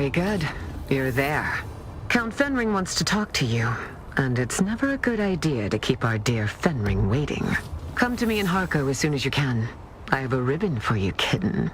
Very good. You're there. Count Fenring wants to talk to you, and it's never a good idea to keep our dear Fenring waiting. Come to me in Harko as soon as you can. I have a ribbon for you, kitten.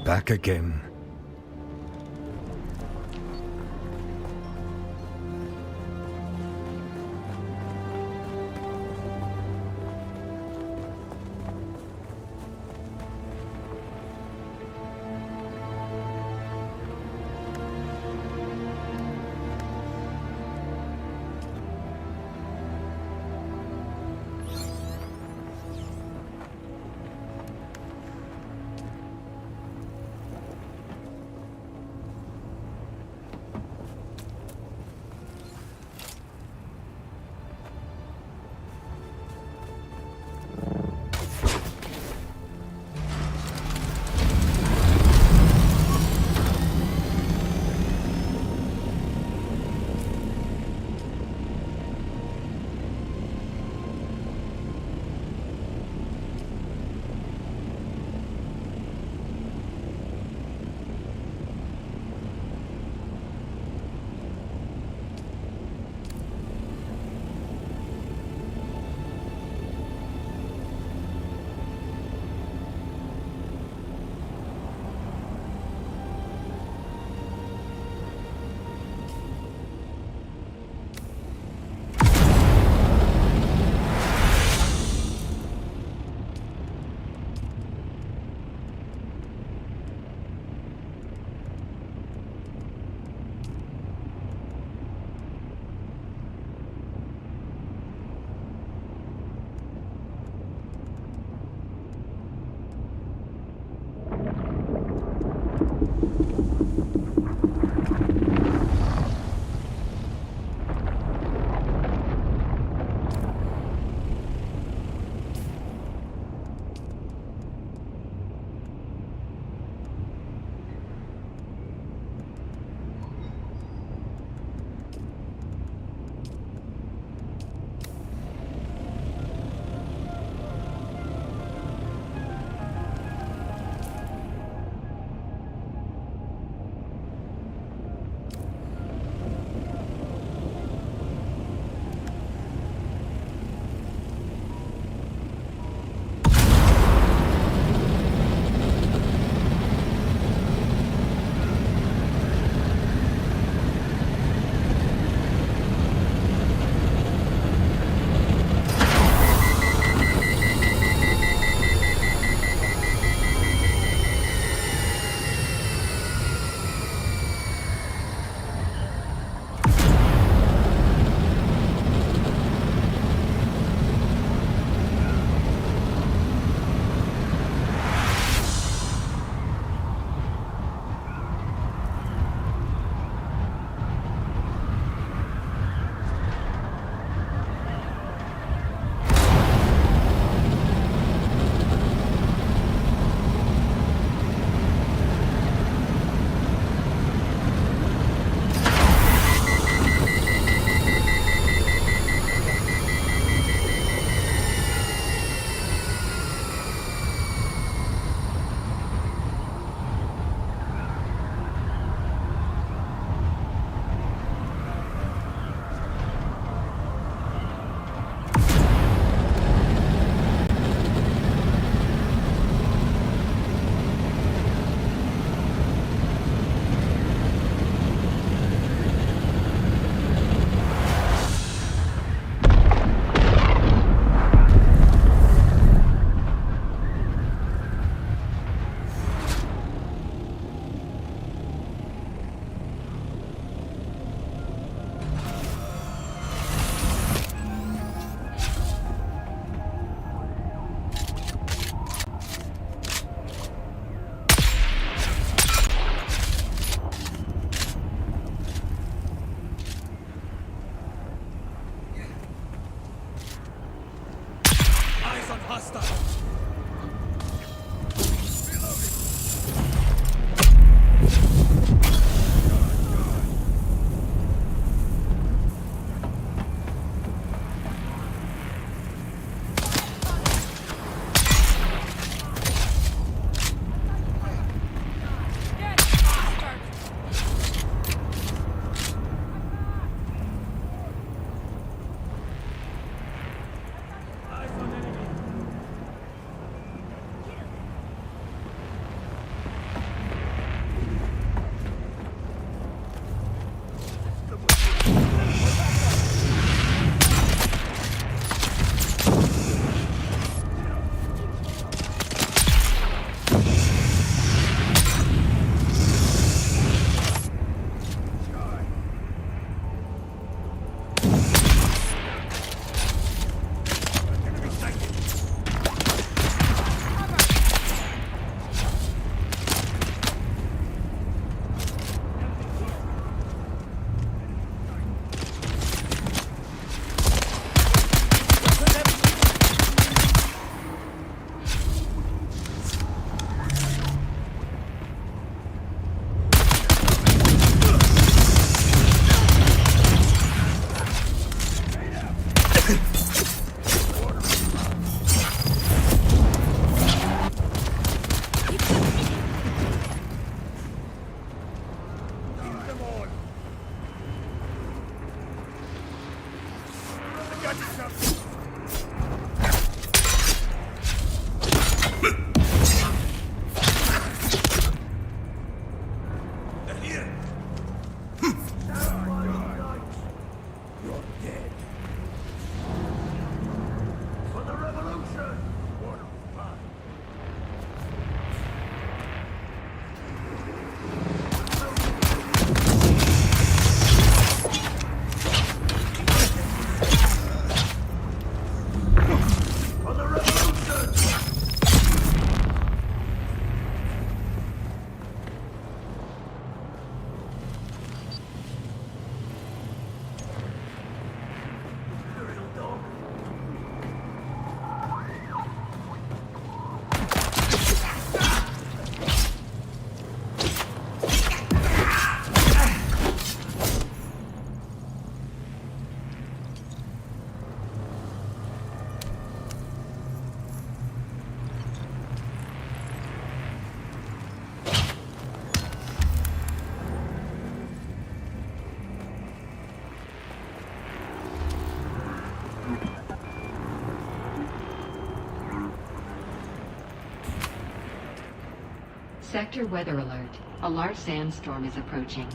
Back again. Sector weather alert. A large sandstorm is approaching.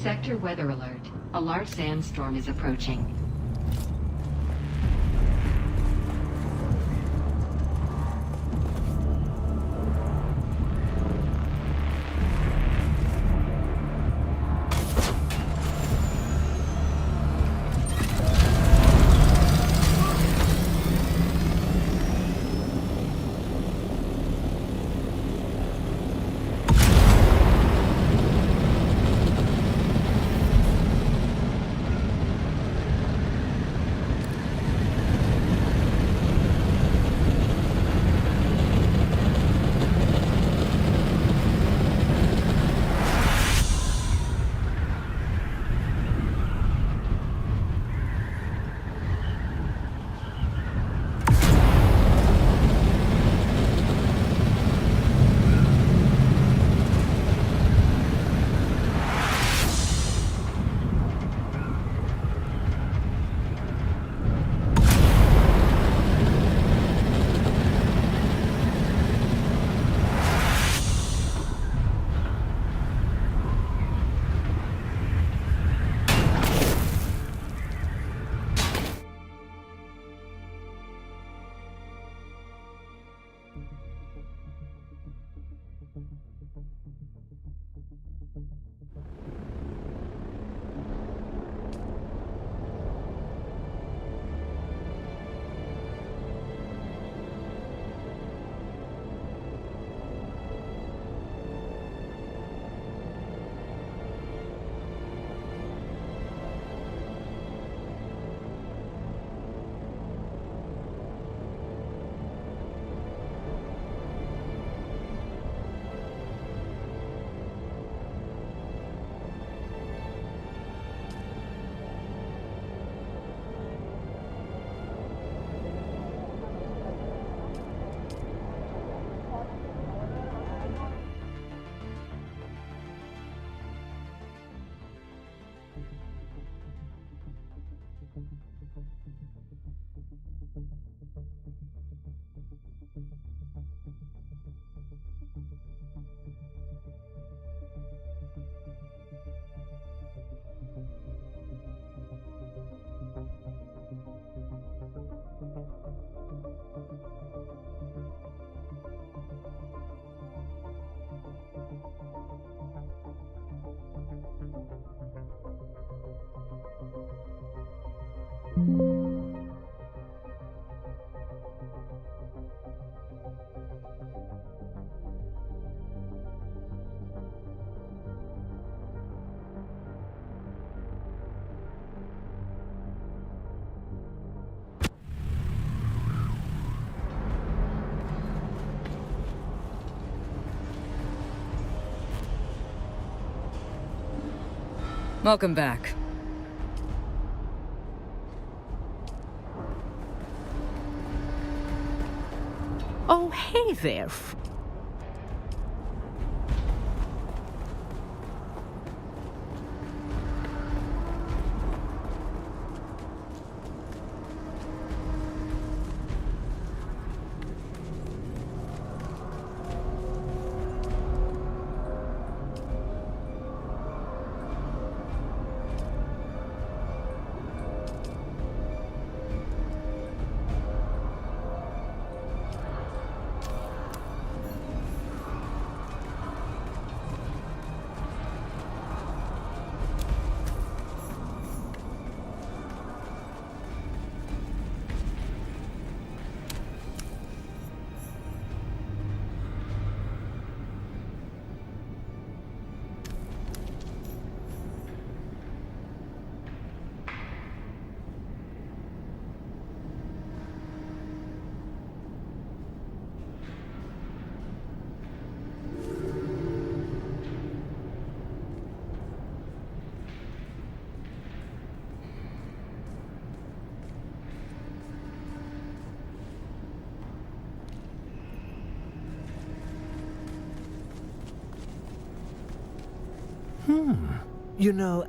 Sector weather alert. A large sandstorm is approaching. Welcome back. Oh, hey there. You know,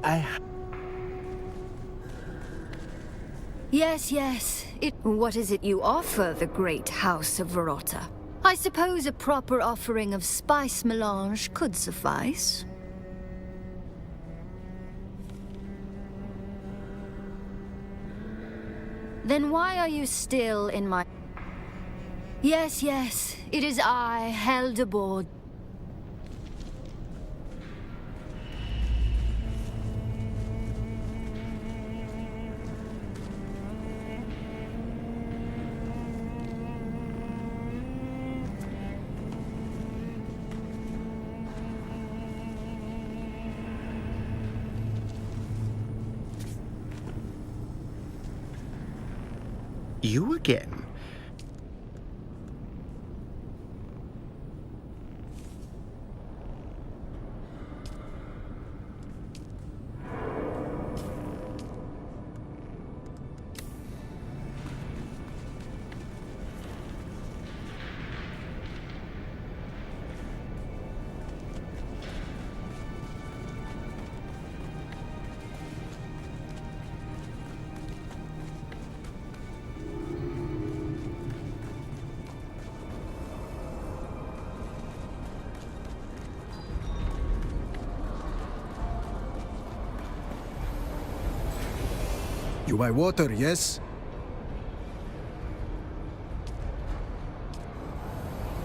Yes. What is it you offer the great House of Verota? I suppose a proper offering of spice melange could suffice. Then why are you still in my... Yes, it is I, Heldebord. you again? You buy water, yes?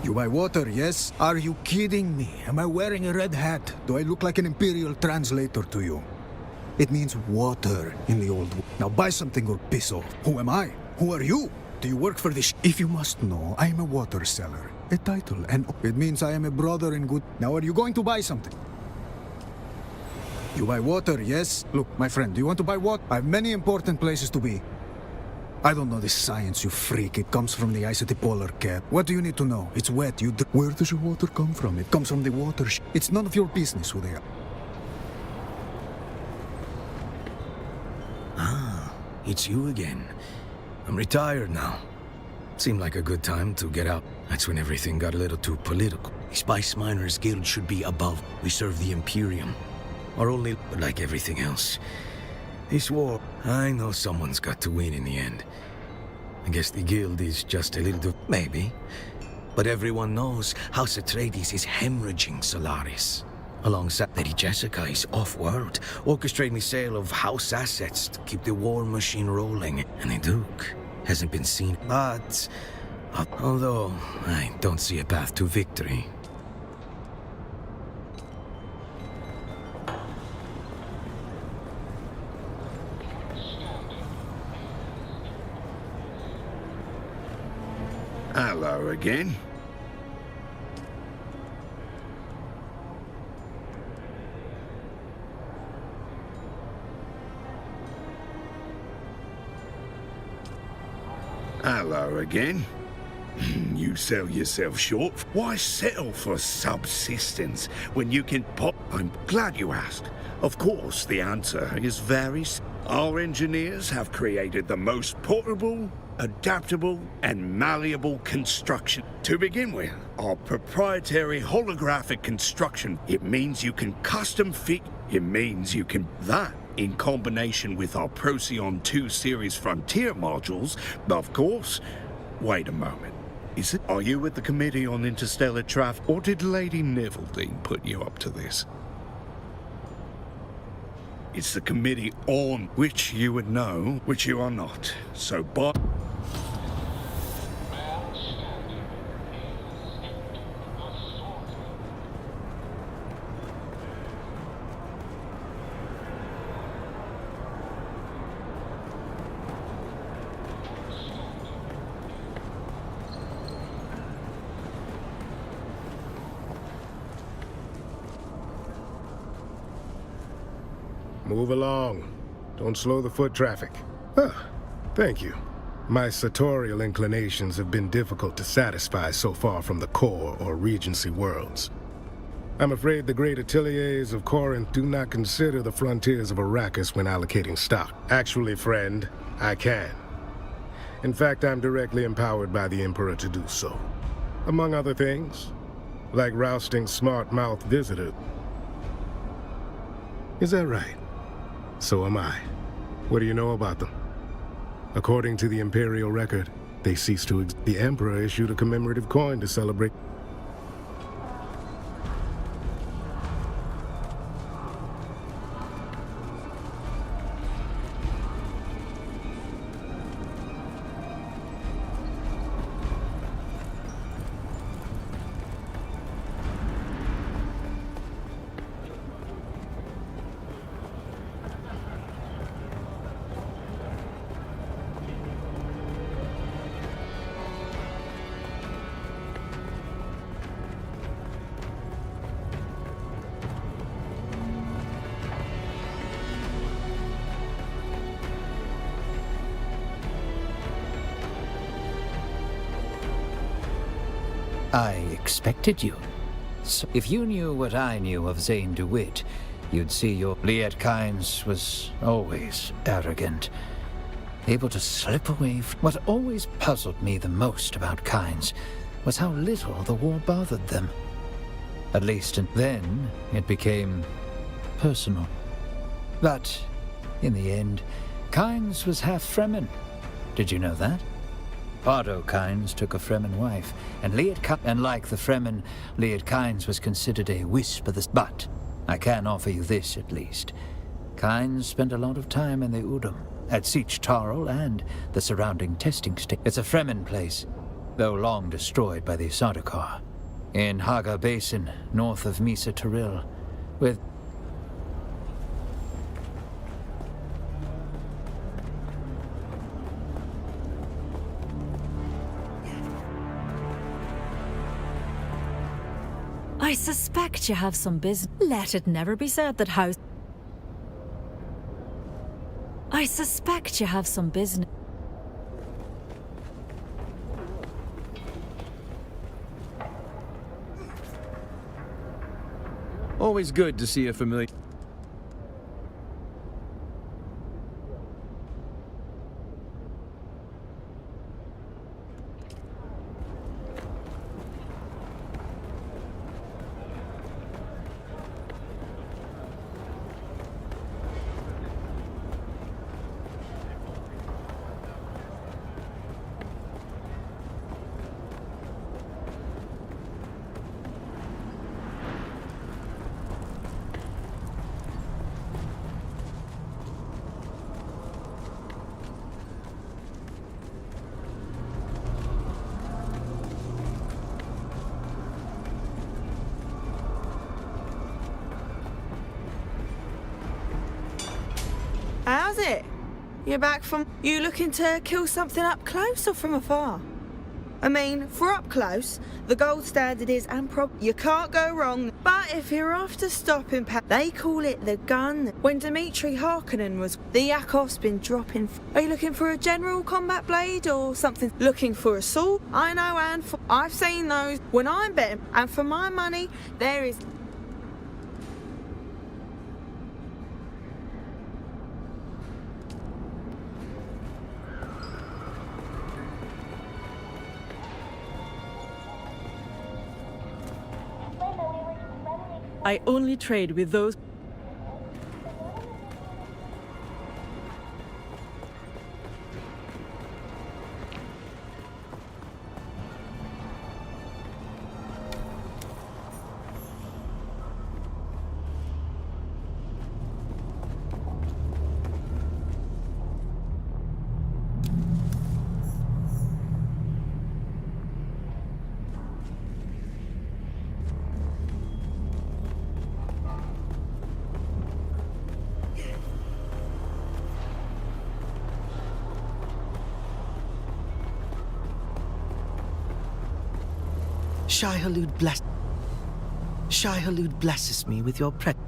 You buy water, yes? Are you kidding me? Am I wearing a red hat? Do I look like an imperial translator to you? It means water in the old... Now buy something or piss off. Who am I? Who are you? Do you work for this... If you must know, I am a water seller. A title, and it means I am a brother in good... Now are you going to buy something? You buy water, yes? Look, my friend, do you want to buy water? I have many important places to be. I don't know this science, you freak. It comes from the ice at the polar cap. What do you need to know? It's wet, Where does your water come from? It comes from the water It's none of your business who they are. Ah, it's you again. I'm retired now. Seemed like a good time to get out. That's when everything got a little too political. The Spice Miners Guild should be above. We serve the Imperium. Or only, like everything else. This war, I know someone's got to win in the end. I guess the guild is just a little too... maybe. But everyone knows House Atreides is hemorrhaging Solaris. Alongside Lady Jessica is off-world, orchestrating the sale of house assets to keep the war machine rolling. And the Duke hasn't been seen. But, although I don't see a path to victory. Hello again. Hello again. You sell yourself short. Why settle for subsistence when you can pop? I'm glad you asked. Of course, the answer is Our engineers have created the most portable, adaptable, and malleable construction. To begin with, our proprietary holographic construction. It means you can custom fit. It means you can... That, in combination with our Procyon 2 series Frontier modules, of course... Wait a moment. Are you with the Committee on Interstellar Traffic, or did Lady Niveldine put you up to this? It's the Committee on which you would know, which you are not. So, but... Move along. Don't slow the foot traffic. Ah, thank you. My sartorial inclinations have been difficult to satisfy so far from the core or Regency worlds. I'm afraid the great ateliers of Corinth do not consider the frontiers of Arrakis when allocating stock. Actually, friend, I can. In fact, I'm directly empowered by the Emperor to do so. Among other things, like rousting smart-mouthed visitors. Is that right? So am I. What do you know about them? According to the Imperial record, they ceased to exist. The Emperor issued a commemorative coin to celebrate. I expected you. So if you knew what I knew of Zane DeWitt, you'd see your... Liet Kynes was always arrogant, able to slip away What always puzzled me the most about Kynes was how little the war bothered them. At least, and then it became personal. But, in the end, Kynes was half Fremen. Did you know that? Pardo Kynes took a Fremen wife, and like the Fremen, Liet Kynes was considered a wisp of the... But I can offer you this, at least. Kynes spent a lot of time in the Udum, at Sietch Tarl and the surrounding testing station. It's a Fremen place, though long destroyed by the Sardaukar, in Haga Basin, north of Misa Tiril, with... I suspect you have some business. Let it never be said that house... I suspect you have some business. Always good to see a familiar... How's it? You're back from... You looking to kill something up close or from afar? I mean, for up close, the gold standard is you can't go wrong. But if you're after stopping they call it the gun. When Dmitri Harkonnen was, the Yakov's been dropping. Are you looking for a general combat blade or something? Looking for a sword? I know, and I've seen those when I'm betting, and for my money, there is. I only trade with those. Shai-Hulud blesses me with your presence.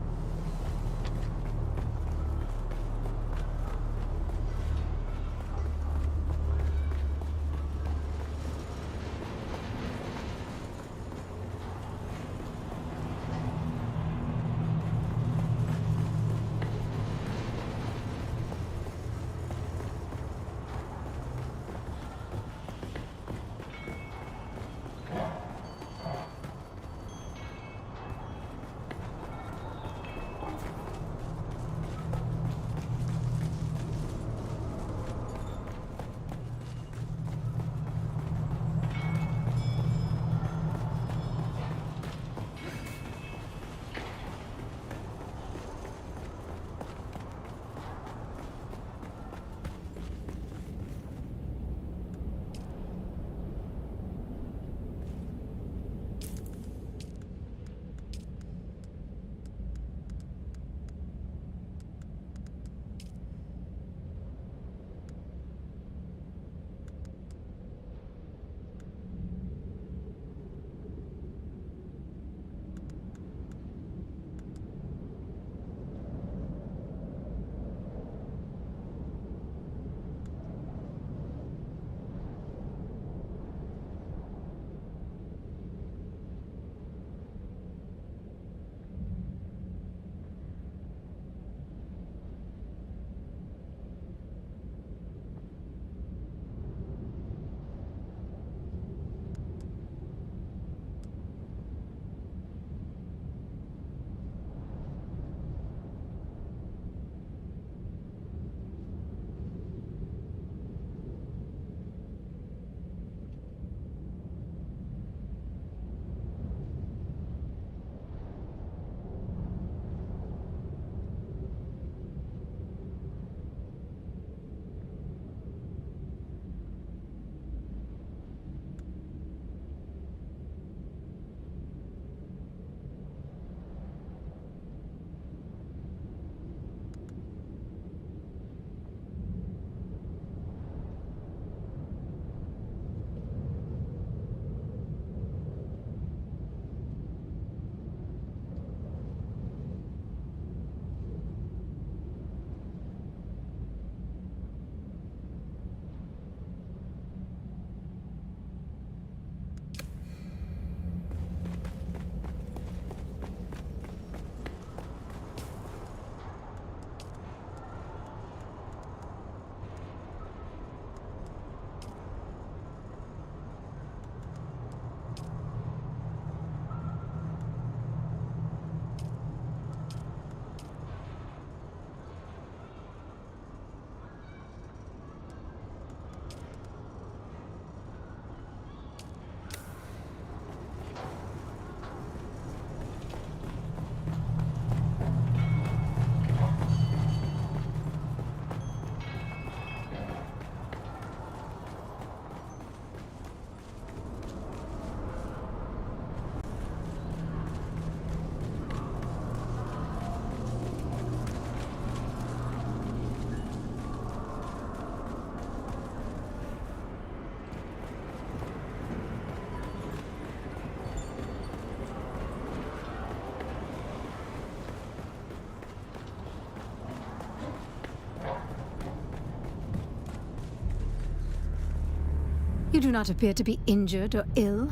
You do not appear to be injured or ill.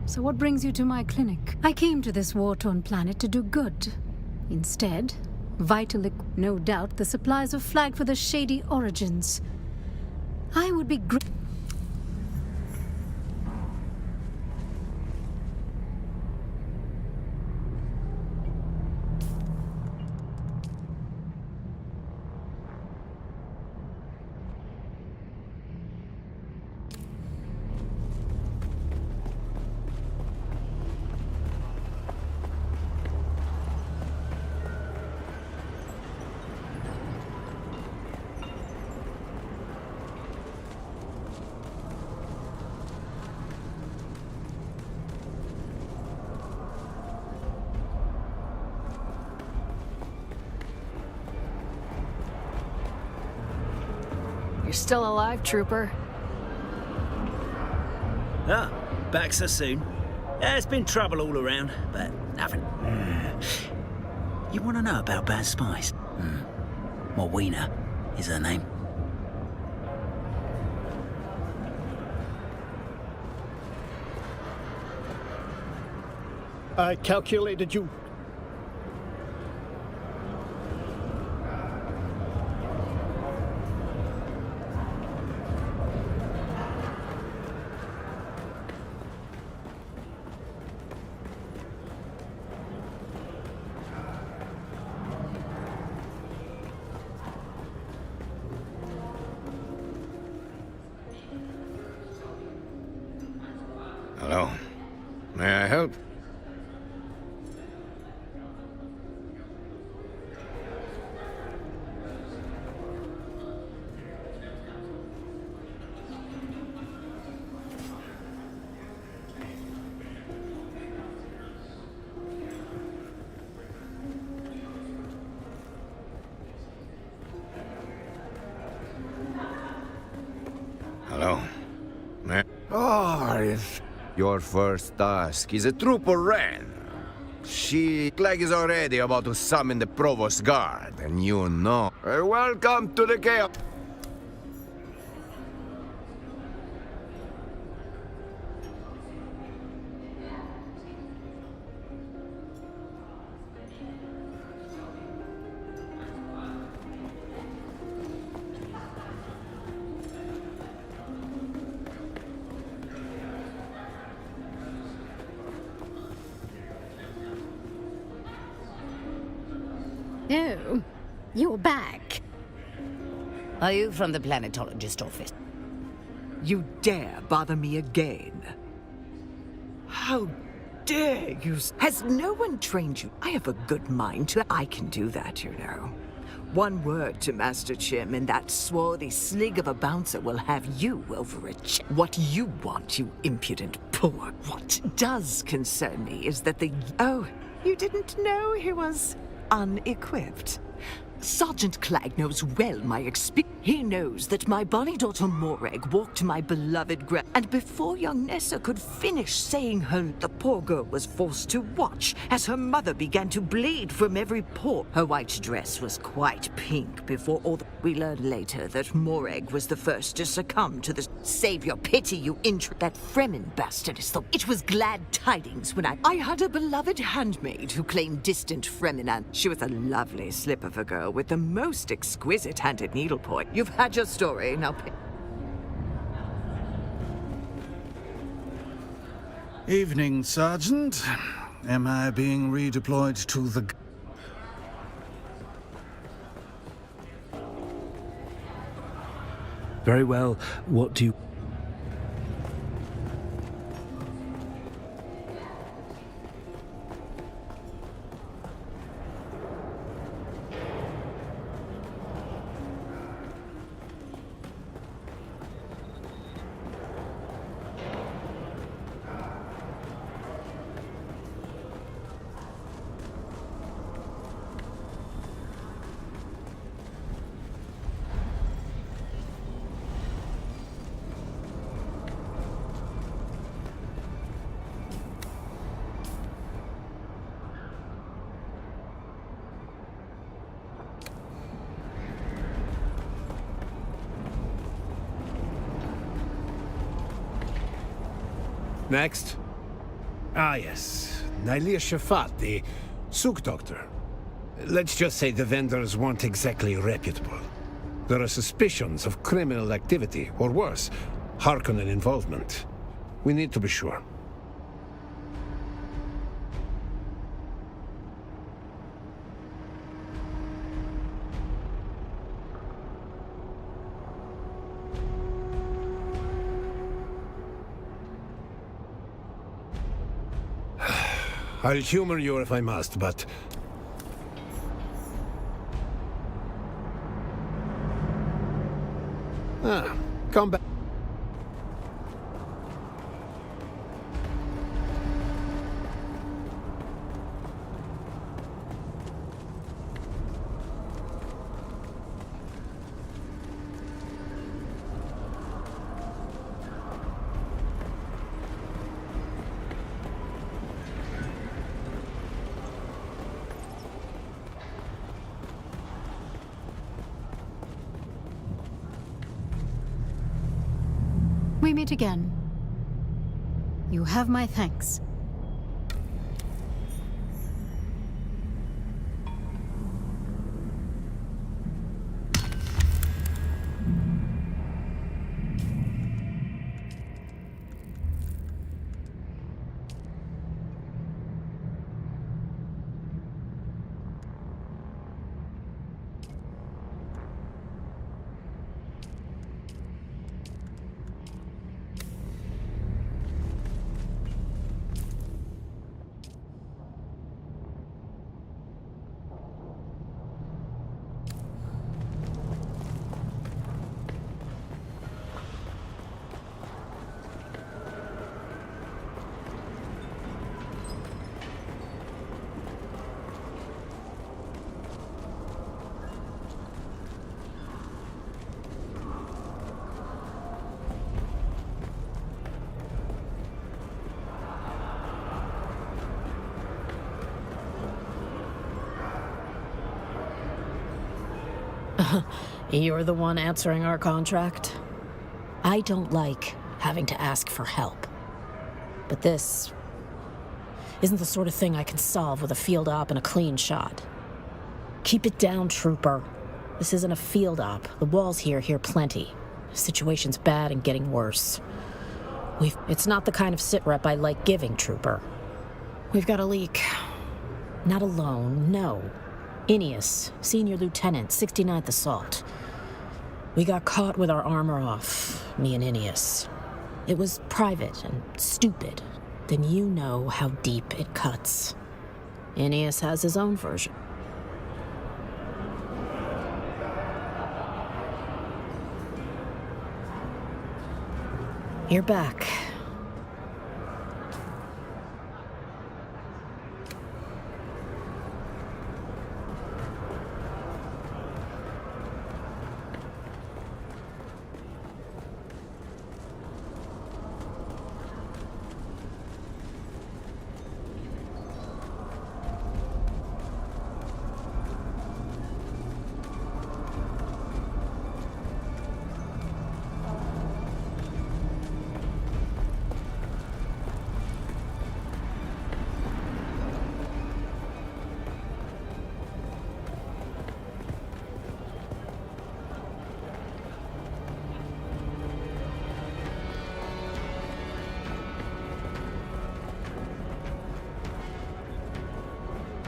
So what brings you to my clinic? I came to this war-torn planet to do good. Instead, no doubt the supplies were flagged for the shady origins. I would be You're still alive, trooper. Ah, back so soon. There's been trouble all around, but nothing. You want to know about bad spies? Morwena is her name. I calculated you. Hello. May I help? Hello. Oh, your first task is a trooper ran. She is already about to summon the Provost Guard, and you know. Welcome to the chaos. Oh, you're back. Are you from the planetologist office? You dare bother me again? How dare you? Has no one trained you? I have a good mind to... I can do that, you know. One word to Master Chim, and that swarthy slig of a bouncer will have you over a What you want, you impudent poor. What does concern me is that the... Oh, you didn't know he was unequipped. Sergeant Clegg knows well my experience. He knows that my bonny daughter Morag walked to my beloved and before young Nessa could finish saying her, the poor girl was forced to watch as her mother began to bleed from every pore. Her white dress was quite pink before all the... We learned later that Morag was the first to succumb to the... Save your pity, you that Fremen bastard is the... It was glad tidings when I had a beloved handmaid who claimed distant Fremen, and she was a lovely slip of a girl with the most exquisite handed needlepoint. You've had your story, now... Evening, Sergeant. Am I being redeployed to the... Very well. What do you... Next. Ah, yes. Nalia Shafat, the souk doctor. Let's just say the vendors weren't exactly reputable. There are suspicions of criminal activity, or worse, Harkonnen involvement. We need to be sure. I'll humor you if I must, but... come back. We meet again. You have my thanks. You're the one answering our contract? I don't like having to ask for help. But this isn't the sort of thing I can solve with a field op and a clean shot. Keep it down, trooper. This isn't a field op. The walls here hear plenty. The situation's bad and getting worse. It's not the kind of sitrep I like giving, trooper. We've got a leak. Not alone, no. Ineus, Senior Lieutenant, 69th Assault. We got caught with our armor off, me and Ineus. It was private and stupid. Then you know how deep it cuts. Ineus has his own version. You're back.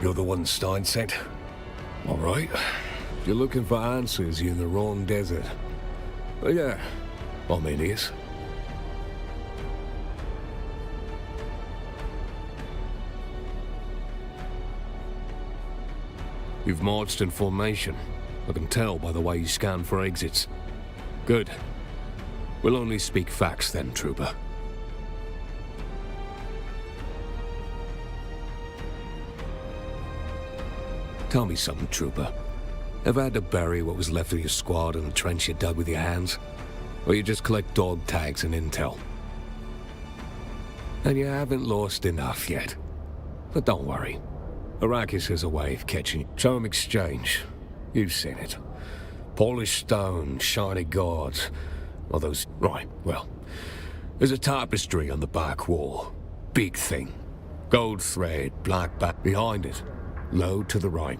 You're the one Stein sent? All right. If you're looking for answers, you're in the wrong desert. But yeah, I'm Ineus. You've marched in formation. I can tell by the way you scan for exits. Good. We'll only speak facts then, trooper. Tell me something, trooper. Ever had to bury what was left of your squad in a trench you dug with your hands? Or you just collect dog tags and intel? And you haven't lost enough yet. But don't worry. Arrakis has a way of catching you. Show 'em exchange. You've seen it. Polished stone, shiny guards. All those... Right, well... There's a tapestry on the back wall. Big thing. Gold thread, black back. Behind it, low to the right.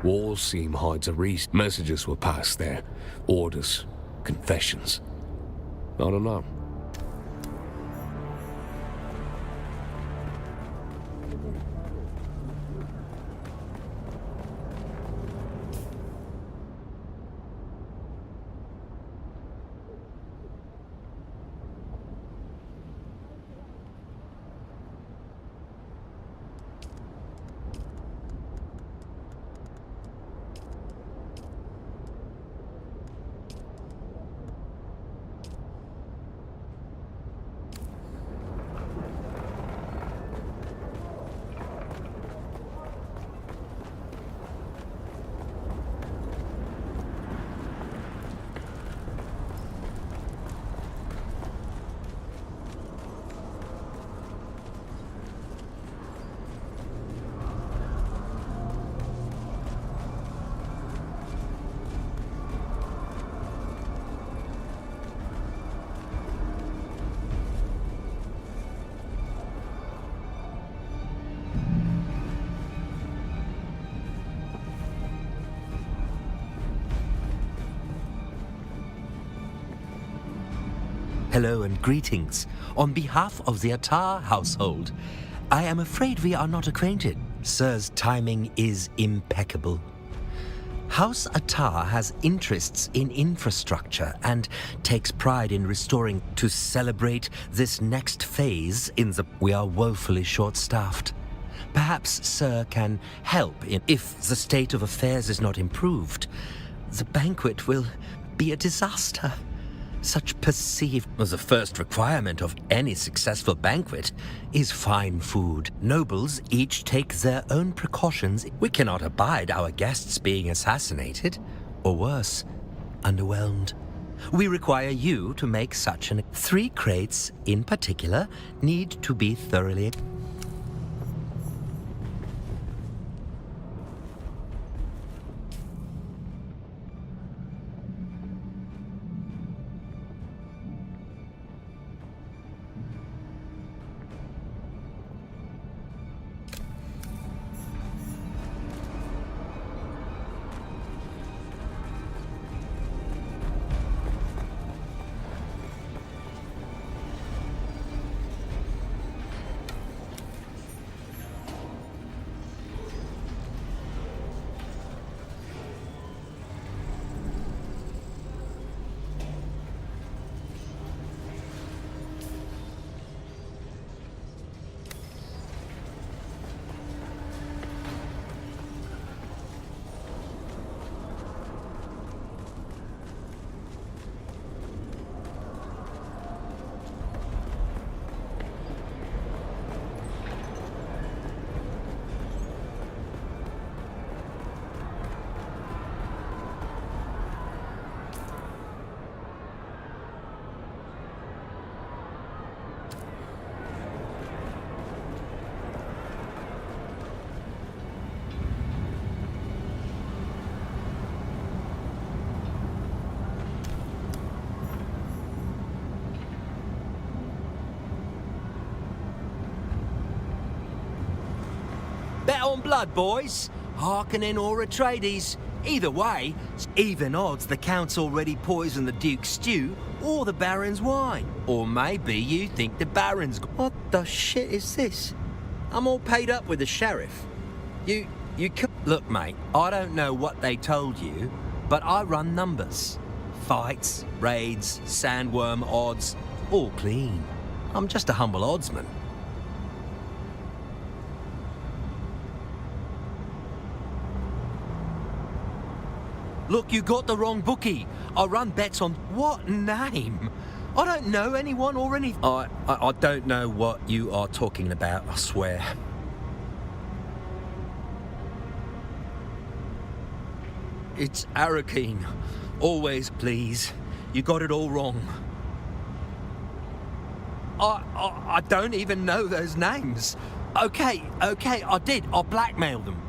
Wall seam hides a wreath. Messages were passed there. Orders, confessions. I don't know. Hello and greetings. On behalf of the Attar household, I am afraid we are not acquainted. Sir's timing is impeccable. House Attar has interests in infrastructure and takes pride in restoring. To celebrate this next phase in the... We are woefully short-staffed. Perhaps Sir can help if the state of affairs is not improved. The banquet will be a disaster. Such perceived as the first requirement of any successful banquet is fine food. Nobles each take their own precautions. We cannot abide our guests being assassinated, or worse, underwhelmed. We require you to make such 3 crates in particular need to be thoroughly... Bet on blood, boys. Harkonnen or Atreides. Either way, even odds the Count's already poisoned the Duke's stew or the Baron's wine. Or maybe you think the Baron's... What the shit is this? I'm all paid up with the sheriff. You could... Look, mate, I don't know what they told you, but I run numbers. Fights, raids, sandworm odds, all clean. I'm just a humble oddsman. Look, you got the wrong bookie. I run bets on... What name? I don't know anyone or anything. I don't know what you are talking about, I swear. It's Arakeen. Always please. You got it all wrong. I don't even know those names. Okay, I did. I blackmailed them.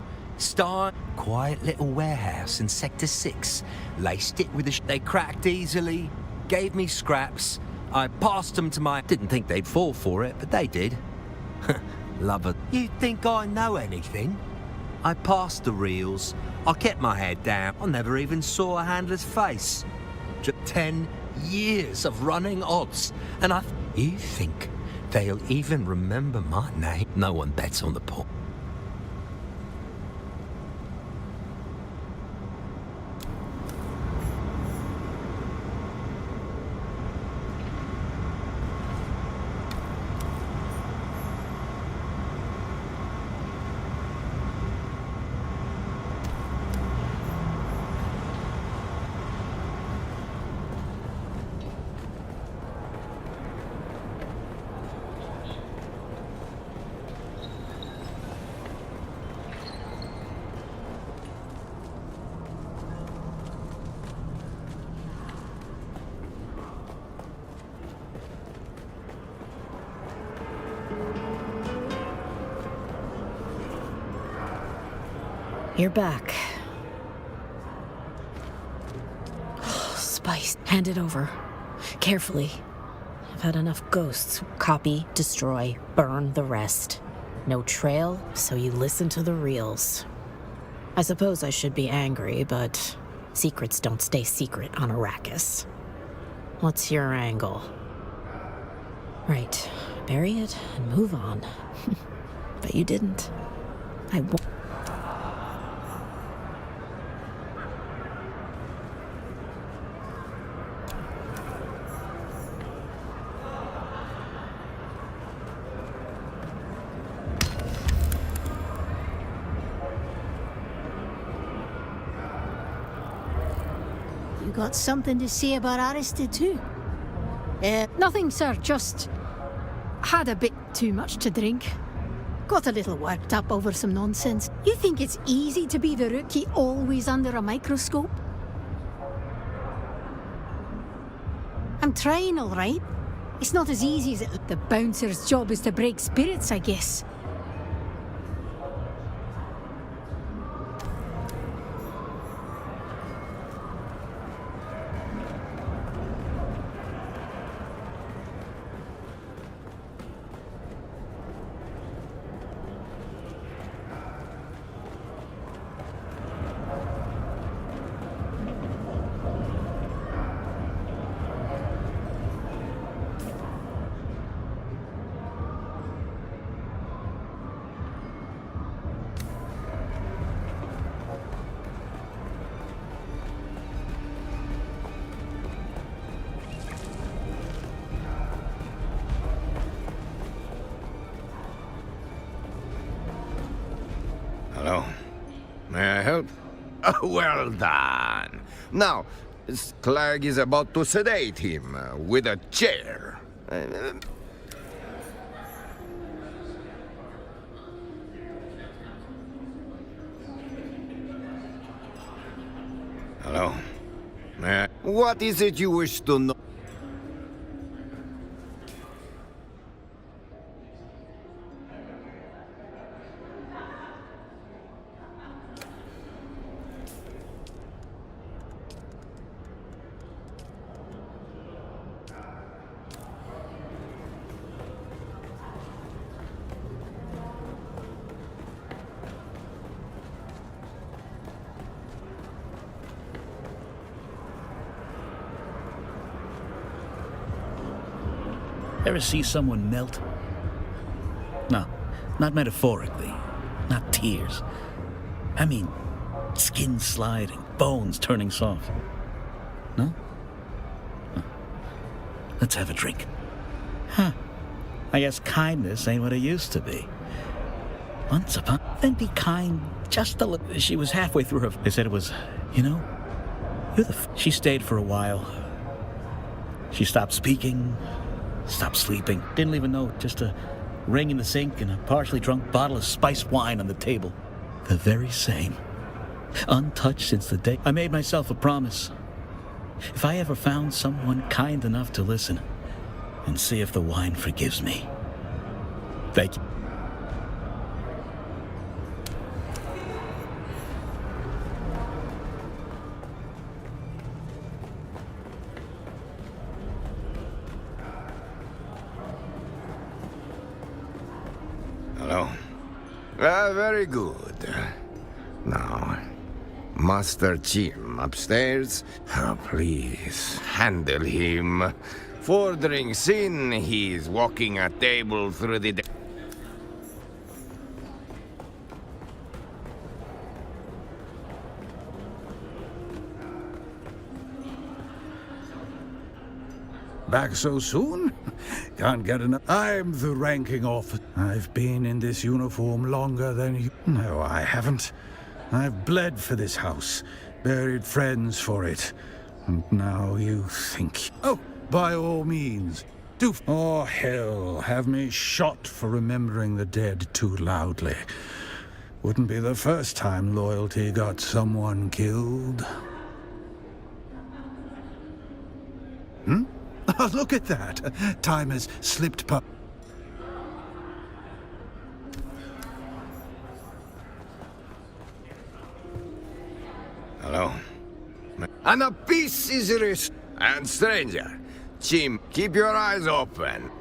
Quiet little warehouse in Sector 6. Laced it with they cracked easily, gave me scraps. I passed them to my... Didn't think they'd fall for it, but they did. Love it. You think I know anything? I passed the reels. I kept my head down. I never even saw a handler's face. Just 10 years of running odds. And You think they'll even remember my name? No one bets on the port. You're back. Spice. Hand it over. Carefully. I've had enough ghosts. Copy, destroy, burn the rest. No trail, so you listen to the reels. I suppose I should be angry, but secrets don't stay secret on Arrakis. What's your angle? Right. Bury it and move on. But you didn't. I won't. You got something to say about Aristide too? Nothing, sir, just had a bit too much to drink. Got a little worked up over some nonsense. You think it's easy to be the rookie always under a microscope? I'm trying, all right. It's not as easy as it... The bouncer's job is to break spirits, I guess. Hello. May I help? Well done. Now, Clegg is about to sedate him with a chair. Hello. May I... What is it you wish to know? Ever see someone melt? No, not metaphorically, not tears. I mean, skin sliding, bones turning soft. No? Huh. Let's have a drink. Huh. I guess kindness ain't what it used to be. Once upon... Then be kind just a little. She was halfway through her... They said it was, you know, you're the... She stayed for a while. She stopped speaking... Stopped sleeping. Didn't leave a note, just a ring in the sink and a partially drunk bottle of spiced wine on the table. The very same. Untouched since the day I made myself a promise. If I ever found someone kind enough to listen and see if the wine forgives me. Thank you. Hello? Very good. Now, Master Jim upstairs. Oh, please, handle him. 4 drinks in, he's walking a table through the... Back so soon? Can't get enough. I'm the ranking officer. I've been in this uniform longer than you. No, I haven't. I've bled for this house, buried friends for it. And now you think... Oh, by all means, do... Oh, hell, have me shot for remembering the dead too loudly. Wouldn't be the first time loyalty got someone killed. Hmm? Oh, look at that. Time has slipped past. Hello? And a piece is risk. And stranger, Jim, keep your eyes open.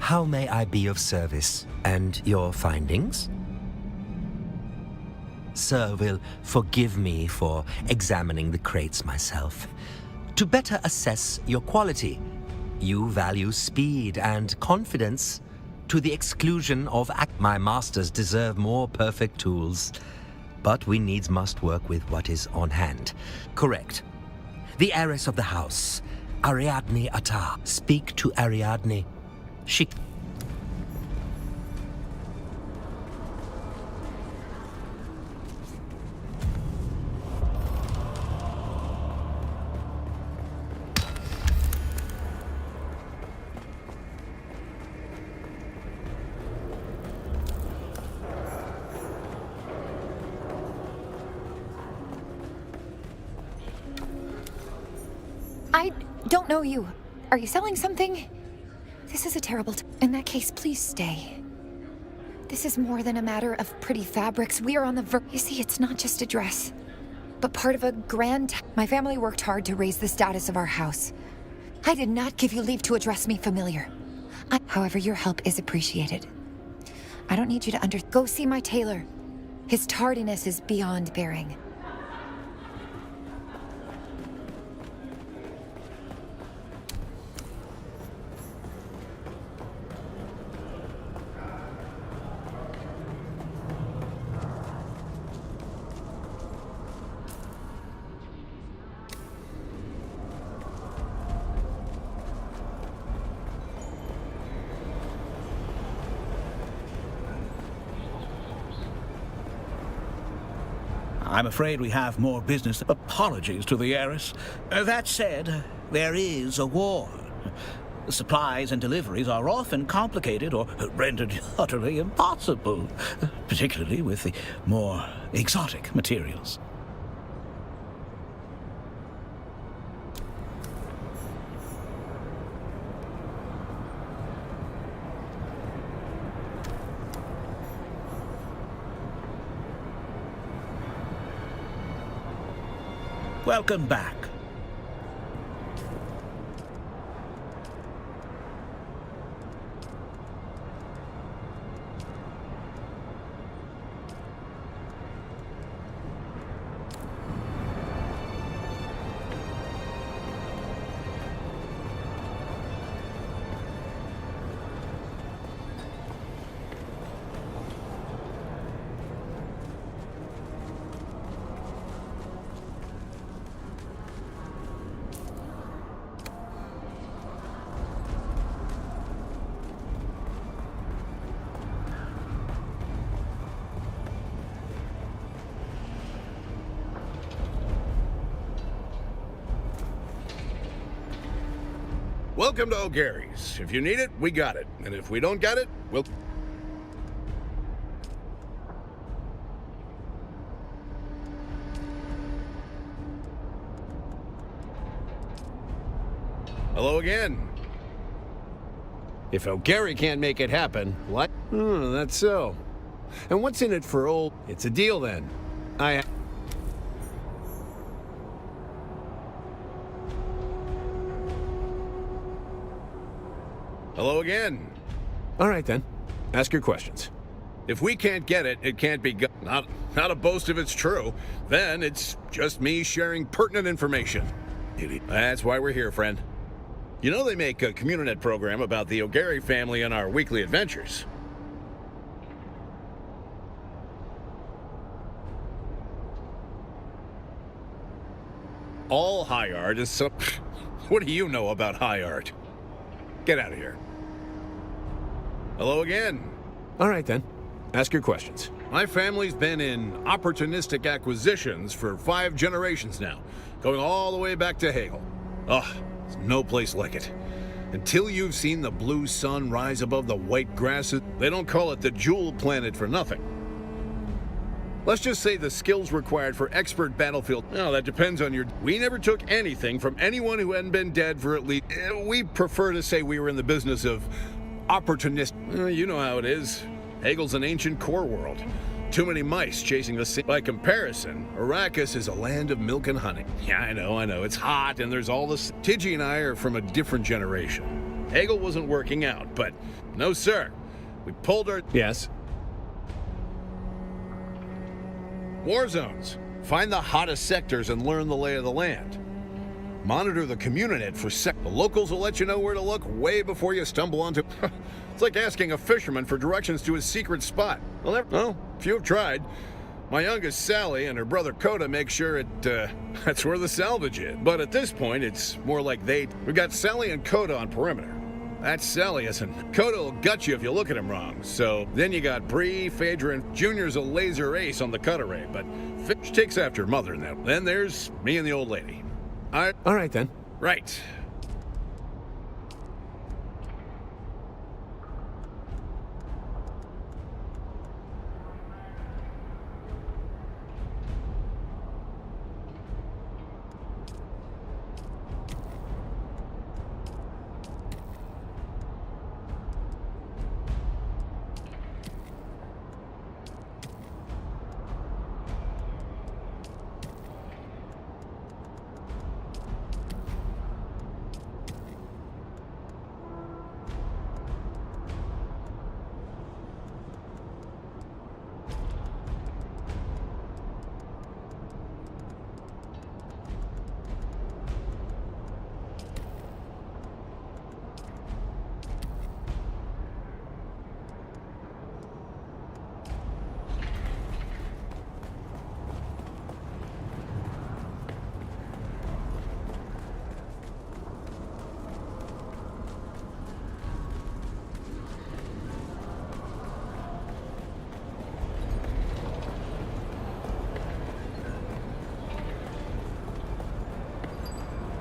How may I be of service? And your findings? Sir will forgive me for examining the crates myself. To better assess your quality, you value speed and confidence to the exclusion of my masters deserve more perfect tools. But we needs must work with what is on hand. Correct. The heiress of the house, Ariadne Attar. Speak to Ariadne. She... I don't know you. Are you selling something? This is a terrible in that case, please stay. This is more than a matter of pretty fabrics. We are on the You see, it's not just a dress, but part of a grand... My family worked hard to raise the status of our house. I did not give you leave to address me familiar. However, your help is appreciated. I don't need you to Go see my tailor. His tardiness is beyond bearing. I'm afraid we have more business. Apologies to the heiress. That said, there is a war. Supplies and deliveries are often complicated or rendered utterly impossible, particularly with the more exotic materials. Welcome back. Welcome to O'Gary's. If you need it, we got it. And if we don't got it, we'll... Hello again. If O'Gary can't make it happen, what? That's so. And what's in it for old... It's a deal then. Hello again. All right, then. Ask your questions. If we can't get it, it can't be not a boast if it's true. Then it's just me sharing pertinent information. That's why we're here, friend. You know they make a Communinet program about the O'Gary family and our weekly adventures. All high art is so... What do you know about high art? Get out of here. Hello again. All right, then. Ask your questions. My family's been in opportunistic acquisitions for 5 generations now, going all the way back to Hegel. Ugh, there's no place like it. Until you've seen the blue sun rise above the white grasses, they don't call it the Jewel Planet for nothing. Let's just say the skills required for expert battlefield, no, that depends on your... We never took anything from anyone who hadn't been dead for at least... We prefer to say we were in the business of opportunist... You know how it is. Hegel's an ancient core world. Too many mice chasing the sea. By comparison, Arrakis is a land of milk and honey. Yeah, I know. It's hot and there's all this... Tidgy and I are from a different generation. Hegel wasn't working out, but no, sir. We pulled our... Yes? War zones. Find the hottest sectors and learn the lay of the land. Monitor the Communinet for The locals will let you know where to look way before you stumble onto... It's like asking a fisherman for directions to his secret spot. Well, few have tried. My youngest, Sally, and her brother Coda make sure that's where the salvage is. But at this point, it's more like we got Sally and Coda on perimeter. That's Sally, isn't. Coda will gut you if you look at him wrong. So then you got Bree, Phaedra, and Junior's a laser ace on the cut array, but Fish takes after her mother now. Then there's me and the old lady. All right, then. Right.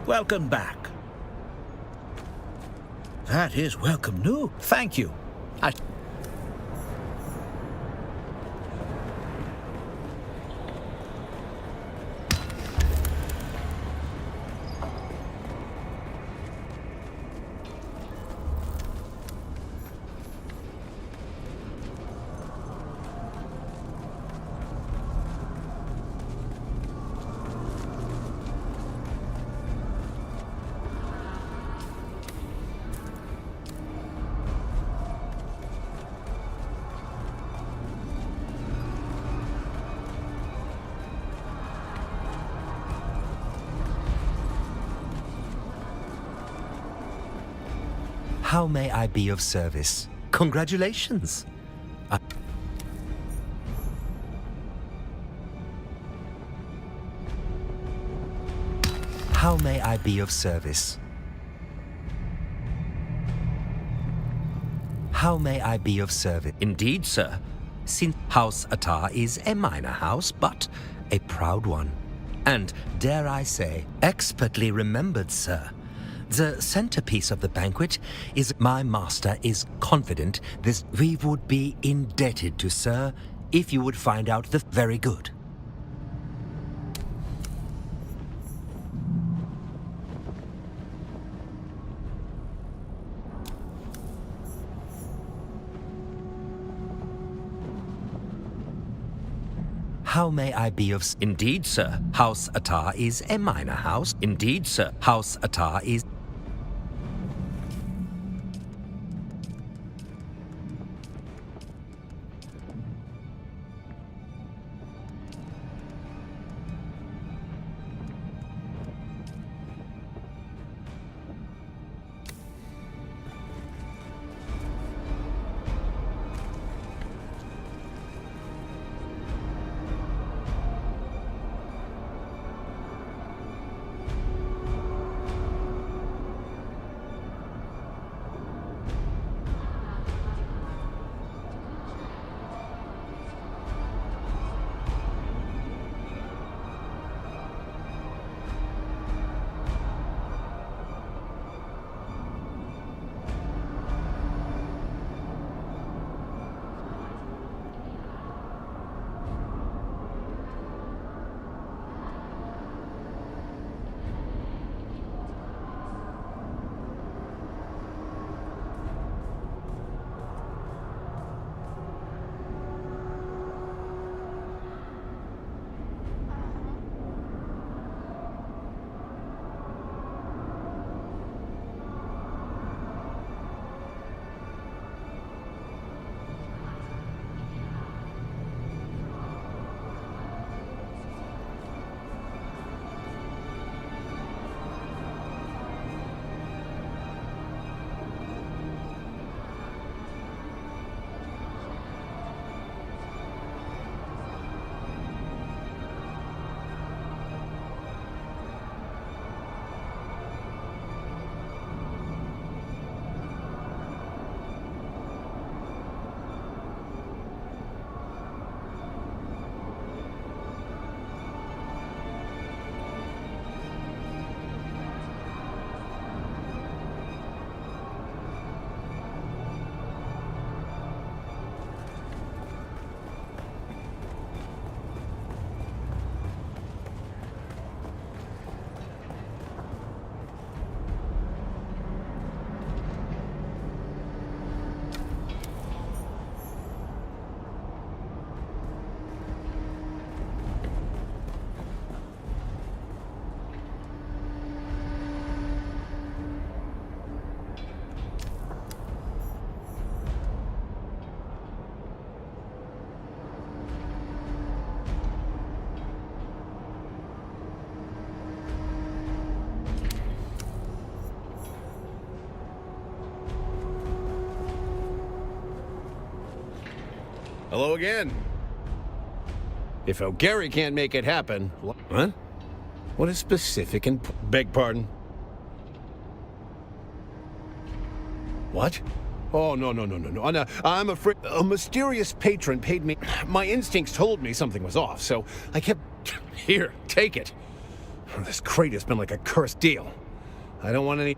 welcome back. That is welcome news. Thank you. How may I be of service? Congratulations. How may I be of service? How may I be of service? Indeed, sir. Since House Attar is a minor house, but a proud one. And, dare I say, expertly remembered, sir. The centerpiece of the banquet is my master is confident this we would be indebted to, sir, if you would find out the very good. How may I be of... Indeed, sir. House Attar is a minor house. Indeed, sir. House Attar is... Hello again. If O'Gary can't make it happen... What? What is specific and... Beg pardon? What? Oh, no. I'm afraid... A mysterious patron paid me... My instincts told me something was off, so I kept... Here, take it. This crate has been like a cursed deal. I don't want any...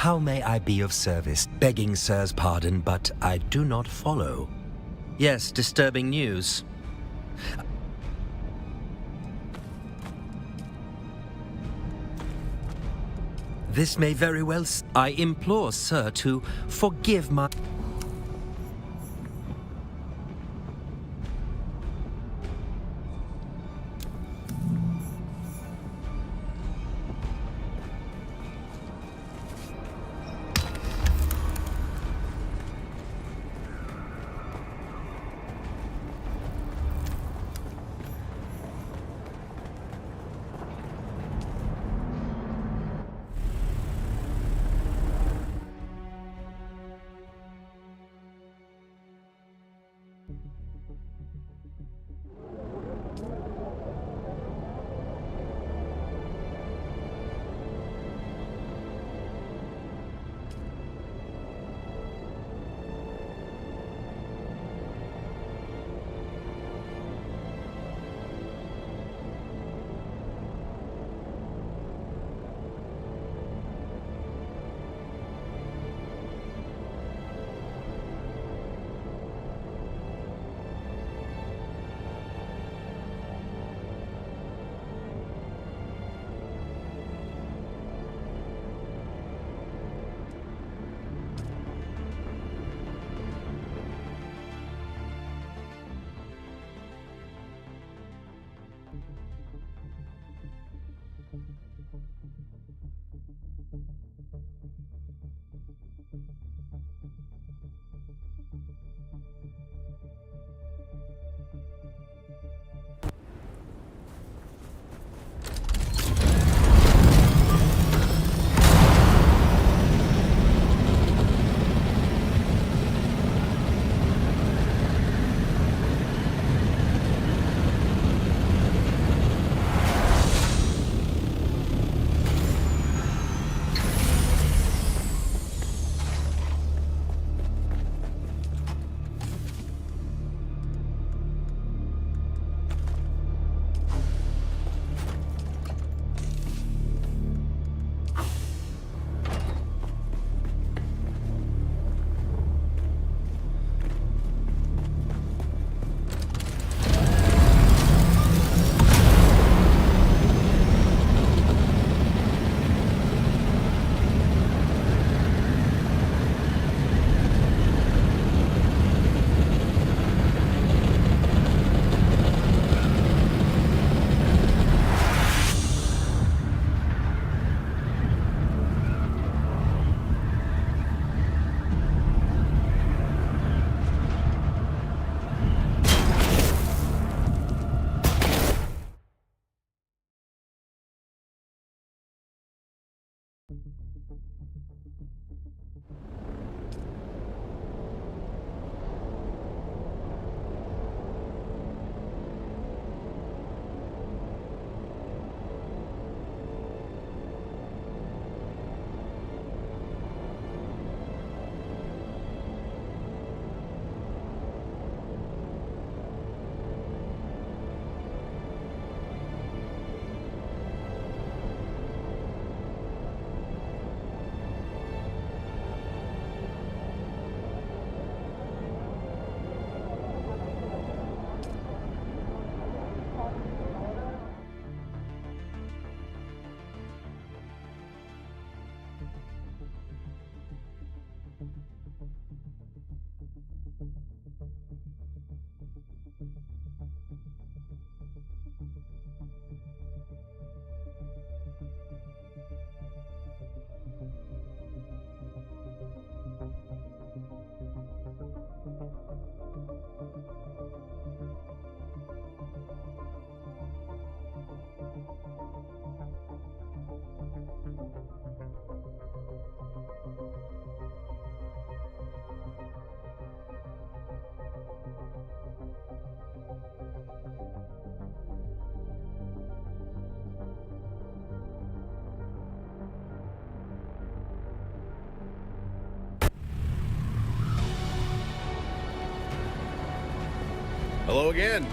How may I be of service? Begging Sir's pardon, but I do not follow. Yes, disturbing news. This may very well... I implore Sir to forgive my... Hello again.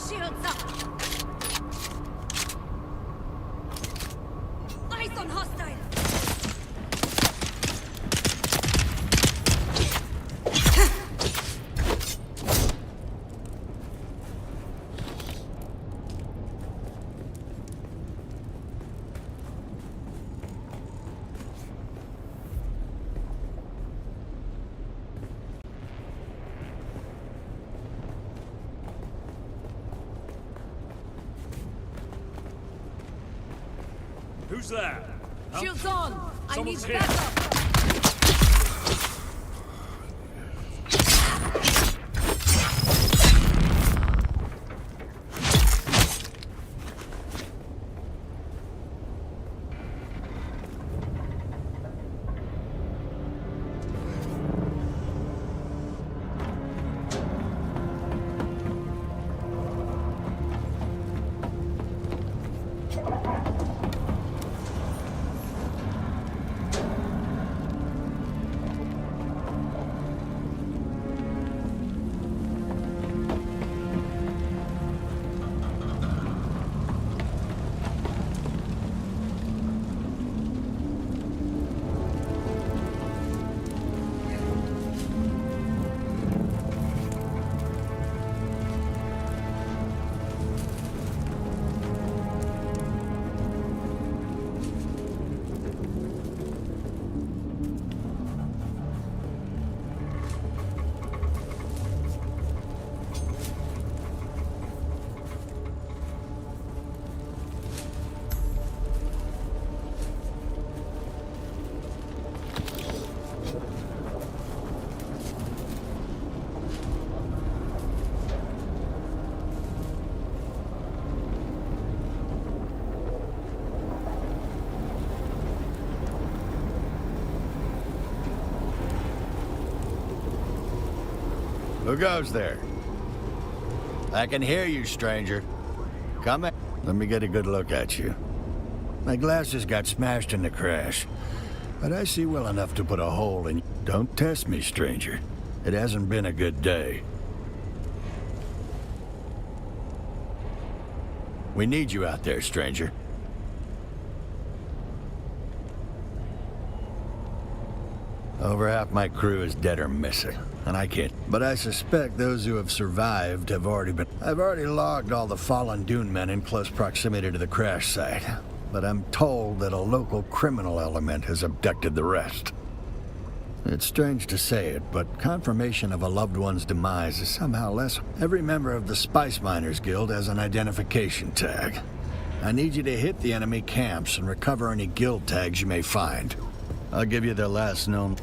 Shields up! Eyes on hostile! Who's there? Huh? Shields on! I need Someone's here. backup! Who goes there? I can hear you, stranger. Come in. Let me get a good look at you. My glasses got smashed in the crash, but I see well enough to put a hole in. Don't test me, stranger. It hasn't been a good day. We need you out there, stranger. Over half my crew is dead or missing, and I can't. But I suspect those who have survived have already been. I've already logged all the fallen Dune men in close proximity to the crash site, but I'm told that a local criminal element has abducted the rest. It's strange to say it, but confirmation of a loved one's demise is somehow less. Every member of the Spice Miners Guild has an identification tag. I need you to hit the enemy camps and recover any guild tags you may find. I'll give you their last known.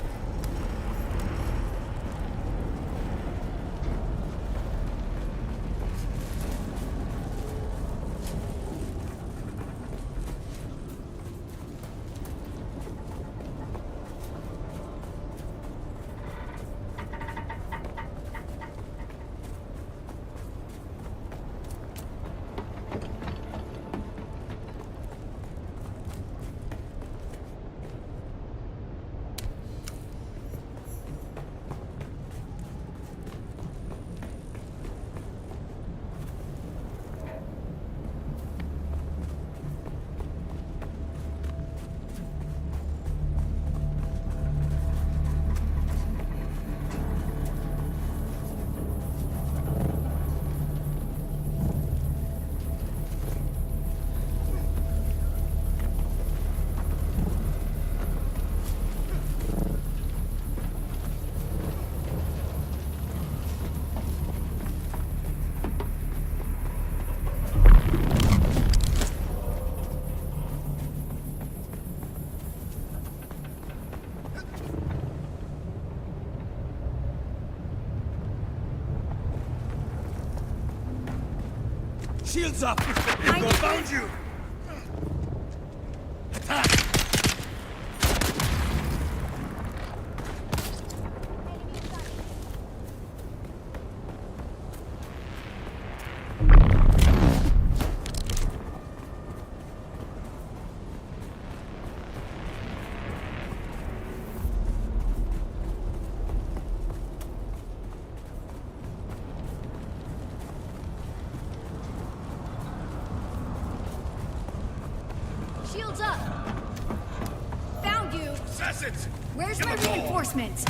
Shields up! Go found you! Attack! it! Where's my reinforcements?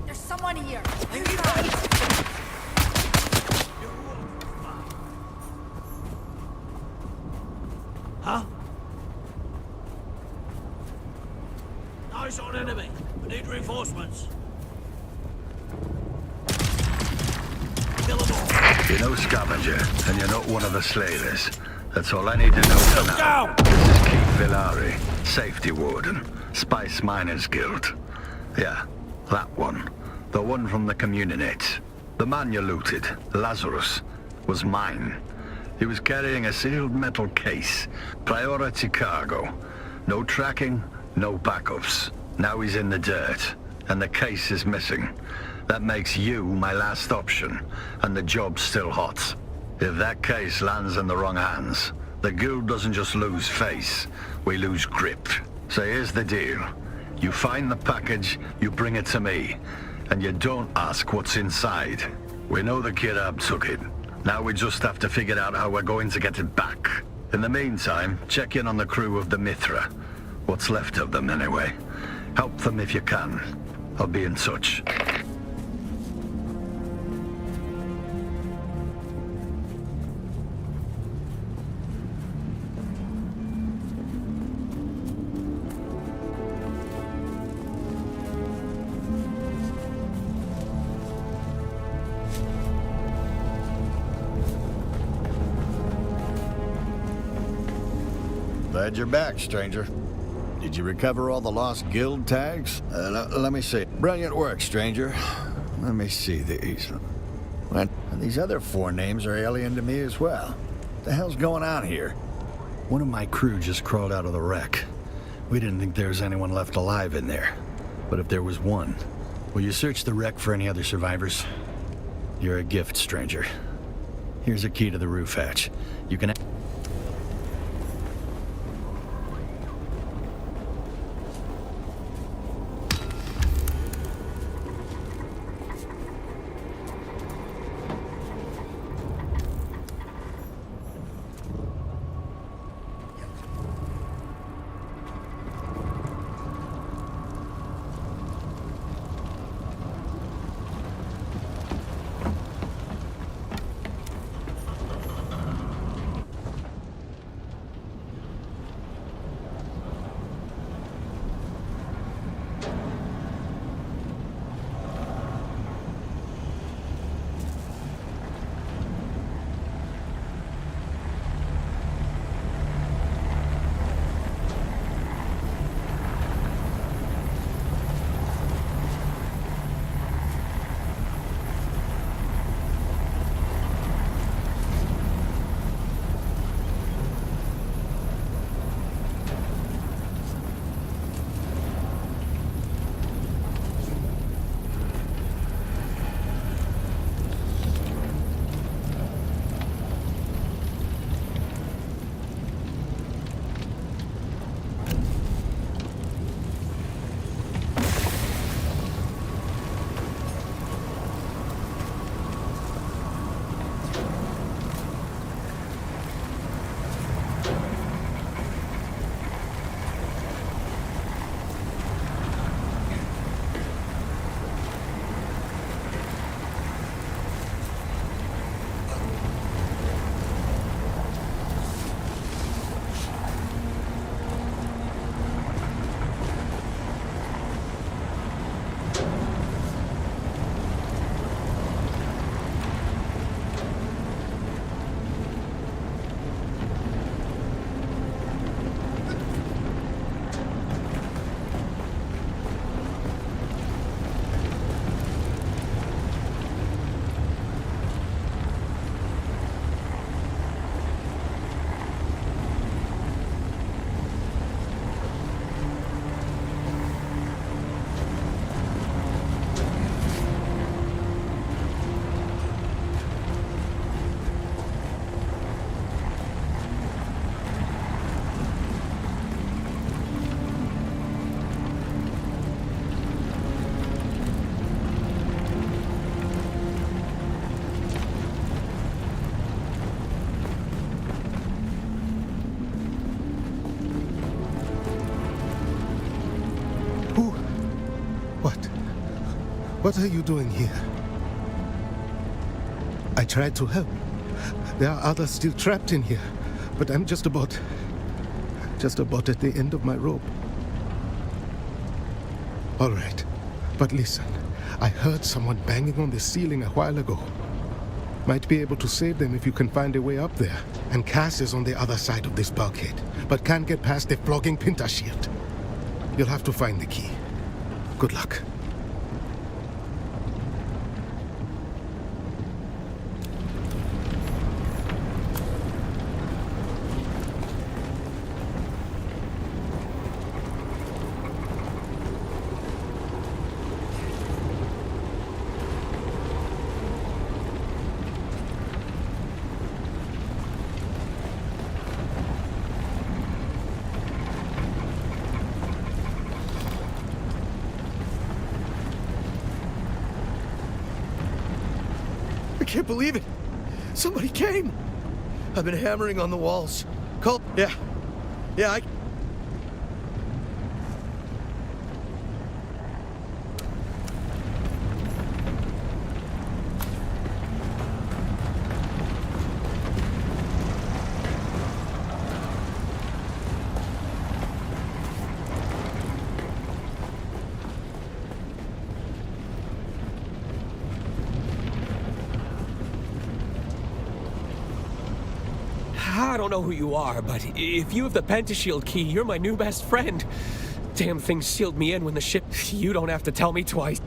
There's someone here. Huh? Eyes on enemy. We need reinforcements. Kill them all. You're no scavenger, and you're not one of the slavers. That's all I need to know for now. Down! This is Keith Villari, Safety Warden, Spice Miners Guild. Yeah, that one. The one from the Communinate. The man you looted, Lazarus, was mine. He was carrying a sealed metal case. Priority cargo. No tracking, no backups. Now he's in the dirt, and the case is missing. That makes you my last option, and the job's still hot. If that case lands in the wrong hands, the guild doesn't just lose face, we lose grip. So here's the deal. You find the package, you bring it to me, and you don't ask what's inside. We know the Kirab took it. Now we just have to figure out how we're going to get it back. In the meantime, check in on the crew of the Mithra. What's left of them, anyway. Help them if you can. I'll be in touch. Glad you're back, stranger. Did you recover all the lost guild tags? Let me see. Brilliant work, stranger. Let me see these. Well, these other four names are alien to me as well. What the hell's going on here? One of my crew just crawled out of the wreck. We didn't think there was anyone left alive in there. But if there was one, will you search the wreck for any other survivors? You're a gift, stranger. Here's a key to the roof hatch. You can... What are you doing here? I tried to help. There are others still trapped in here, but I'm just about at the end of my rope. All right, but listen, I heard someone banging on the ceiling a while ago. Might be able to save them if you can find a way up there. And Cass is on the other side of this bulkhead, but can't get past the flogging Pinta shield. You'll have to find the key. Good luck. I can't believe it. Somebody came. I've been hammering on the walls. Call. Yeah, I... I don't know who you are, but if you have the Pentashield key, you're my new best friend. Damn thing sealed me in when the ship... You don't have to tell me twice.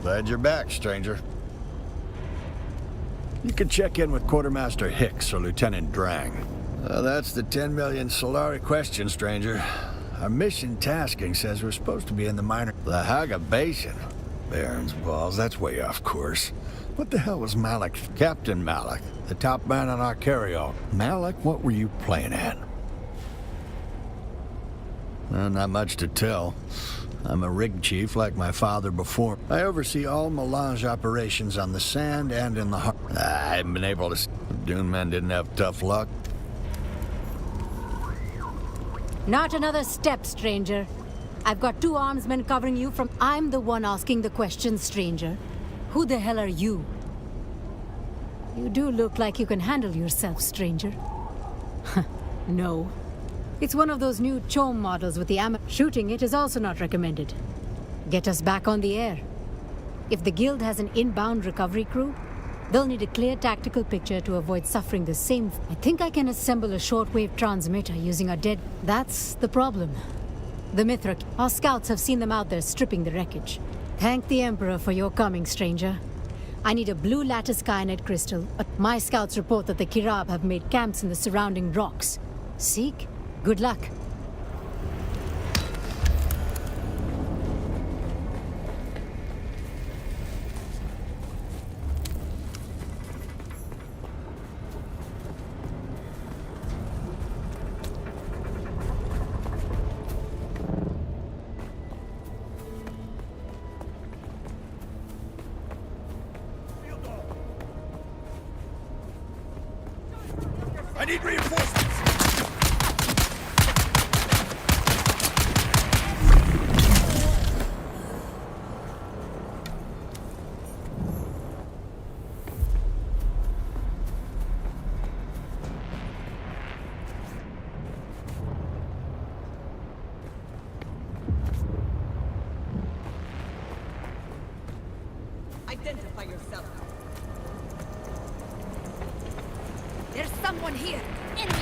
Glad you're back, stranger. You can check in with Quartermaster Hicks or Lieutenant Drang. That's the 10 million Solari question, stranger. Our mission tasking says we're supposed to be in the minor... The Haga Basin. Baron's balls, that's way off course. What the hell was Malik? Captain Malik, the top man on our carry-all. Malik, what were you playing at? Well, not much to tell. I'm a rig chief like my father before. I oversee all melange operations on the sand and in the harbor. I haven't been able to... Dune men didn't have tough luck. Not another step, stranger. I've got 2 armsmen covering you from... I'm the one asking the question, stranger. Who the hell are you? You do look like you can handle yourself, stranger. No. It's one of those new Chom models with the Shooting it is also not recommended. Get us back on the air. If the Guild has an inbound recovery crew, they'll need a clear tactical picture to avoid suffering the same... I think I can assemble a shortwave transmitter using our dead... That's the problem. The Mithra... Our scouts have seen them out there stripping the wreckage. Thank the Emperor for your coming, stranger. I need a blue lattice kyanite crystal. My scouts report that the Kirab have made camps in the surrounding rocks. Seek? Good luck. I need reinforcements! Identify yourself. There's someone here. Enemy.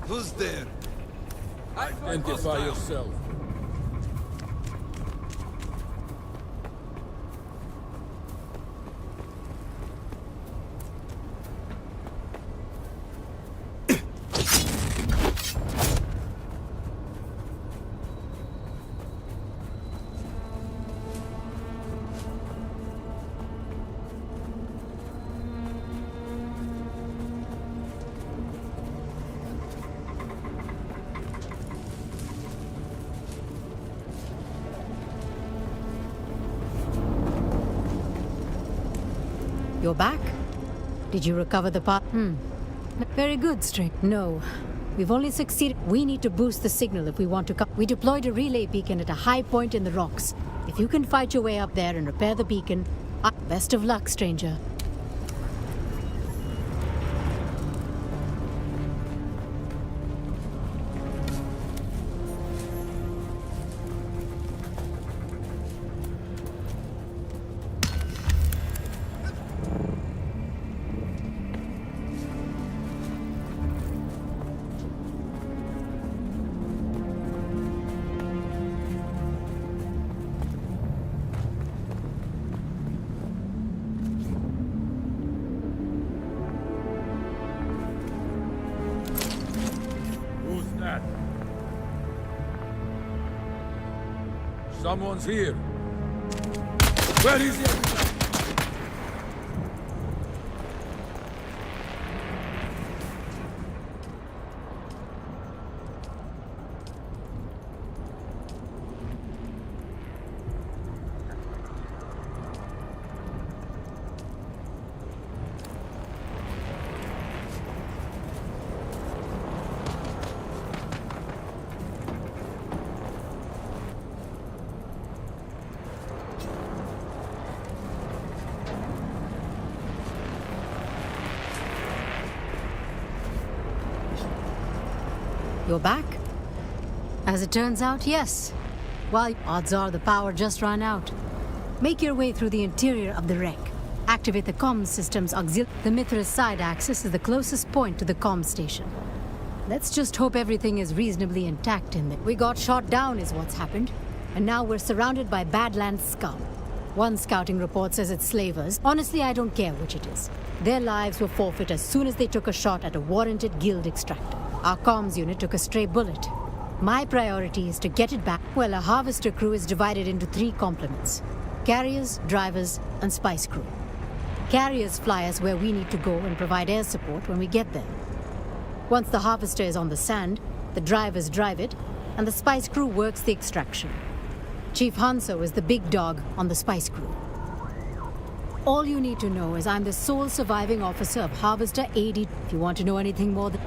Who's there? Identify yourself. You're back? Did you recover the part? Very good, String. No. We've only succeeded. We need to boost the signal if we want to come. We deployed a relay beacon at a high point in the rocks. If you can fight your way up there and repair the beacon, best of luck, stranger. Someone's here. Where is he? You're back? As it turns out, yes. Well, odds are the power just ran out. Make your way through the interior of the wreck. Activate the comms system's auxiliary. The Mithras side axis is the closest point to the comms station. Let's just hope everything is reasonably intact in there. We got shot down is what's happened. And now we're surrounded by Badlands Scout. One scouting report says it's slavers. Honestly, I don't care which it is. Their lives were forfeit as soon as they took a shot at a warranted guild extractor. Our comms unit took a stray bullet. My priority is to get it back. Well, a harvester crew is divided into 3 complements. Carriers, drivers, and spice crew. Carriers fly us where we need to go and provide air support when we get there. Once the harvester is on the sand, the drivers drive it, and the spice crew works the extraction. Chief Hanso is the big dog on the spice crew. All you need to know is I'm the sole surviving officer of Harvester AD. If you want to know anything more than...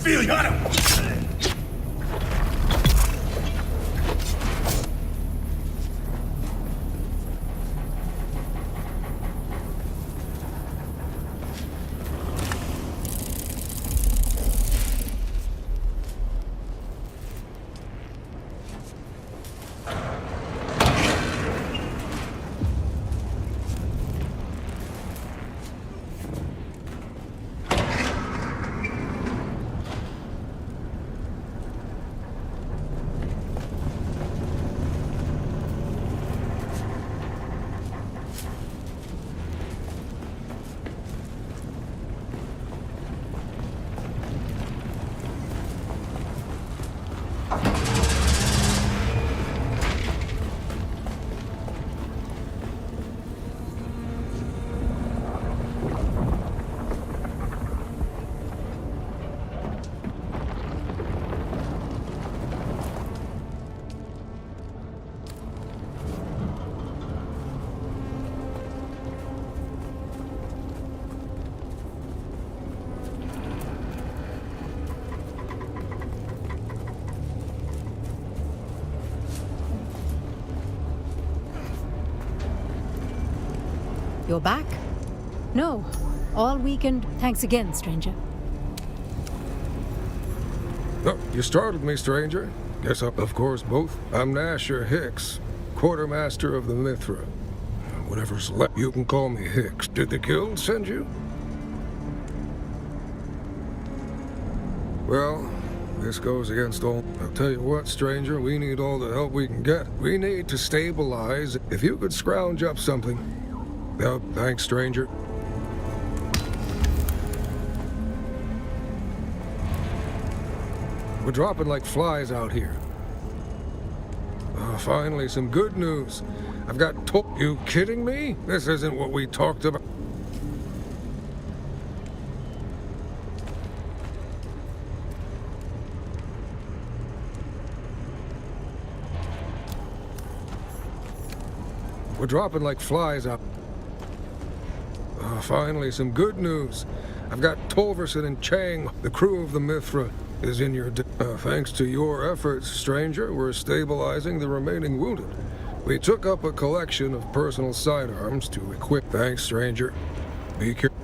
feel you. You're back? No. All weekend. Thanks again, stranger. Oh, you startled me, stranger. Guess I'm, of course, both. I'm Nasher Hicks, quartermaster of the Mithra. Whatever's left, you can call me Hicks. Did the guild send you? Well, this goes against all. I'll tell you what, stranger, we need all the help we can get. We need to stabilize. If you could scrounge up something. Oh, thanks, stranger. We're dropping like flies out here. Oh, finally, some good news. I've got You kidding me? This isn't what we talked about. We're dropping like flies out. Oh, finally, some good news. I've got Tolverson and Chang. The crew of the Mithra is in your thanks to your efforts, stranger, we're stabilizing the remaining wounded. We took up a collection of personal sidearms to equip. Thanks, stranger. Be careful.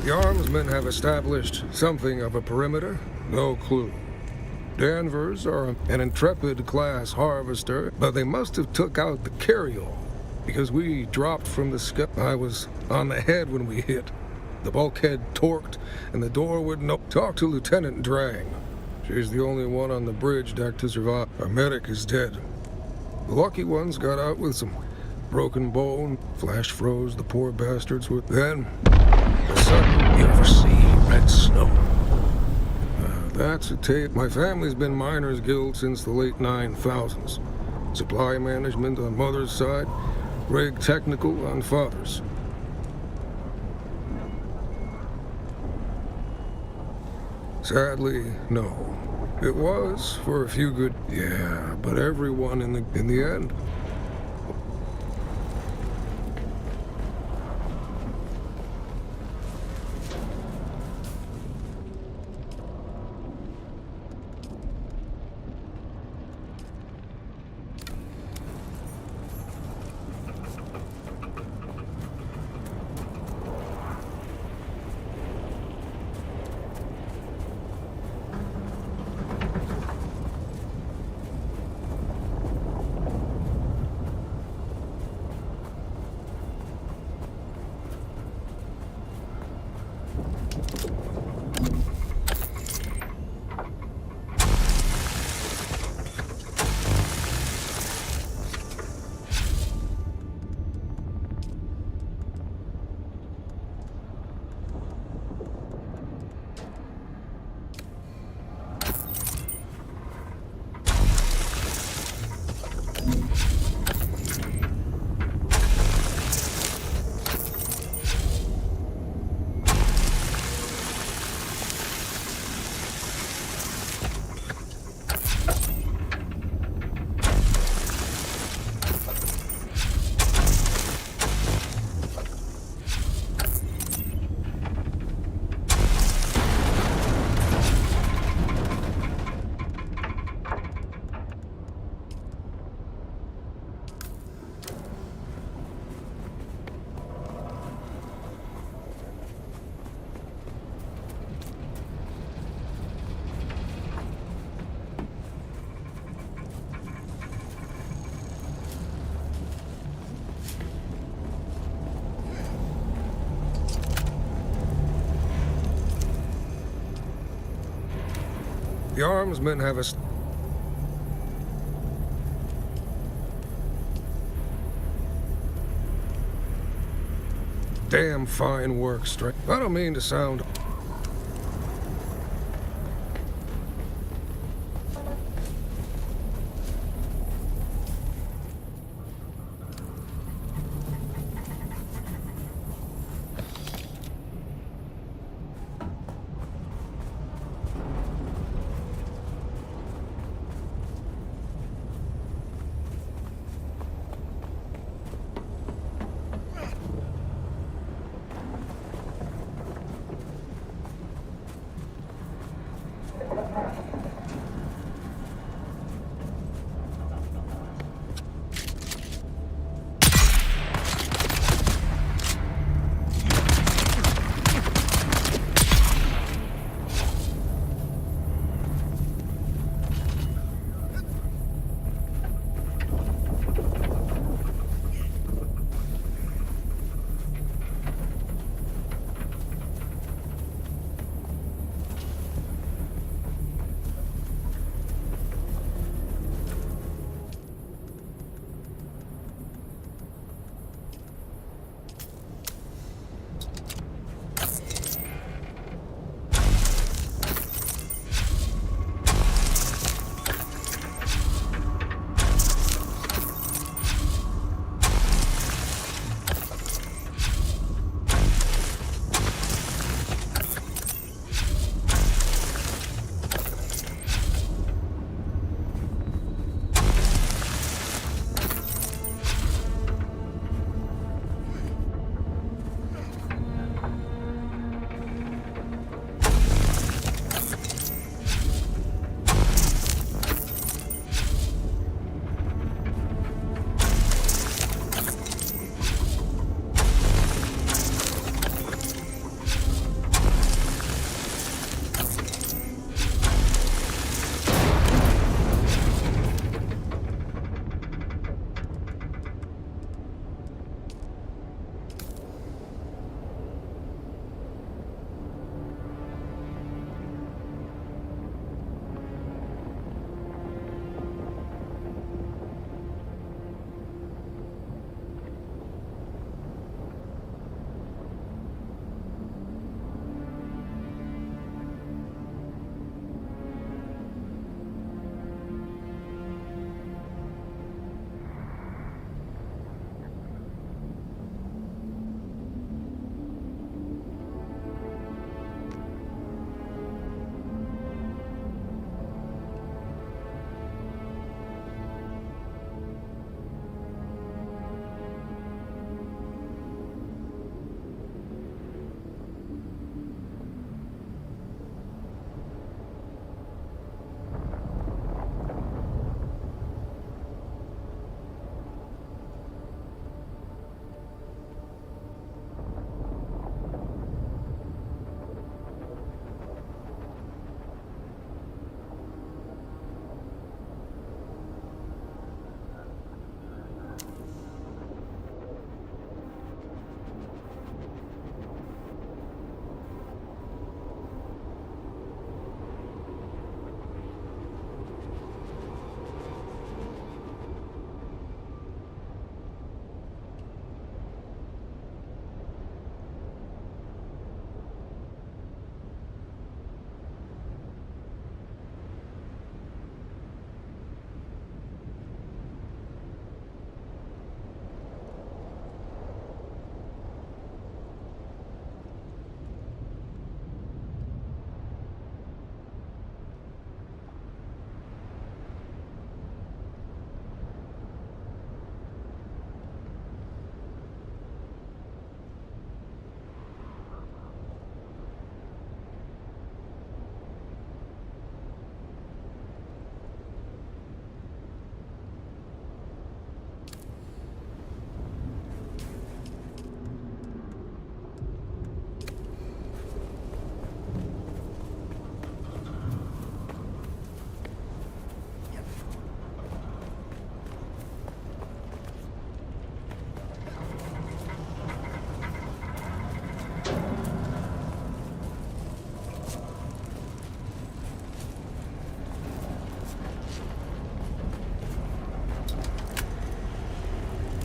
The armsmen have established something of a perimeter. No clue. Danvers are an intrepid class harvester, but they must have took out the carryall because we dropped from the sky. I was on the head when we hit. The bulkhead torqued, and the door wouldn't open. Talk to Lieutenant Drang. She's the only one on the bridge deck to survive. Our medic is dead. The lucky ones got out with some broken bone. Flash froze the poor bastards with. Then, the sun. You ever see red snow? That's a tape. My family's been Miners Guild since the late 9000s. Supply management on mother's side, rig technical on father's. Sadly, no. It was for a few good. Yeah, but everyone in the end. The armsmen have a... Damn fine work, Stranger. I don't mean to sound...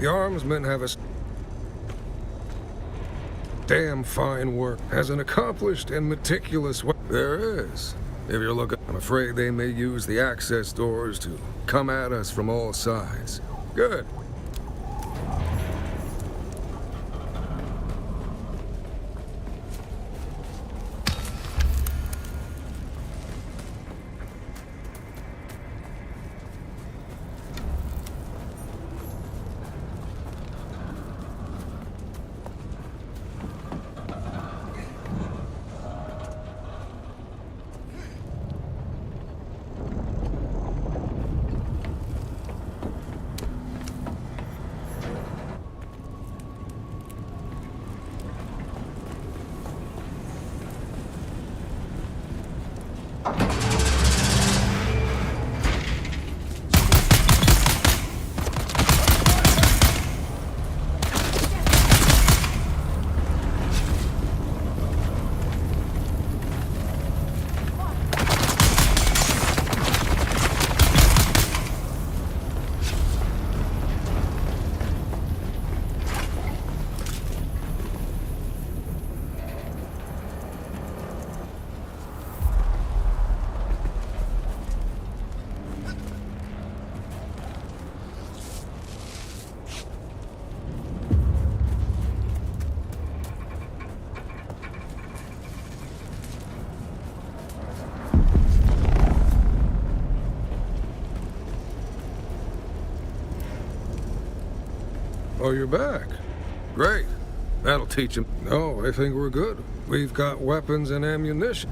The armsmen have a damn fine work as an accomplished and meticulous way. There is. If you're looking, I'm afraid they may use the access doors to come at us from all sides. Good. Oh, you're back. Great. That'll teach him. No, I think we're good. We've got weapons and ammunition.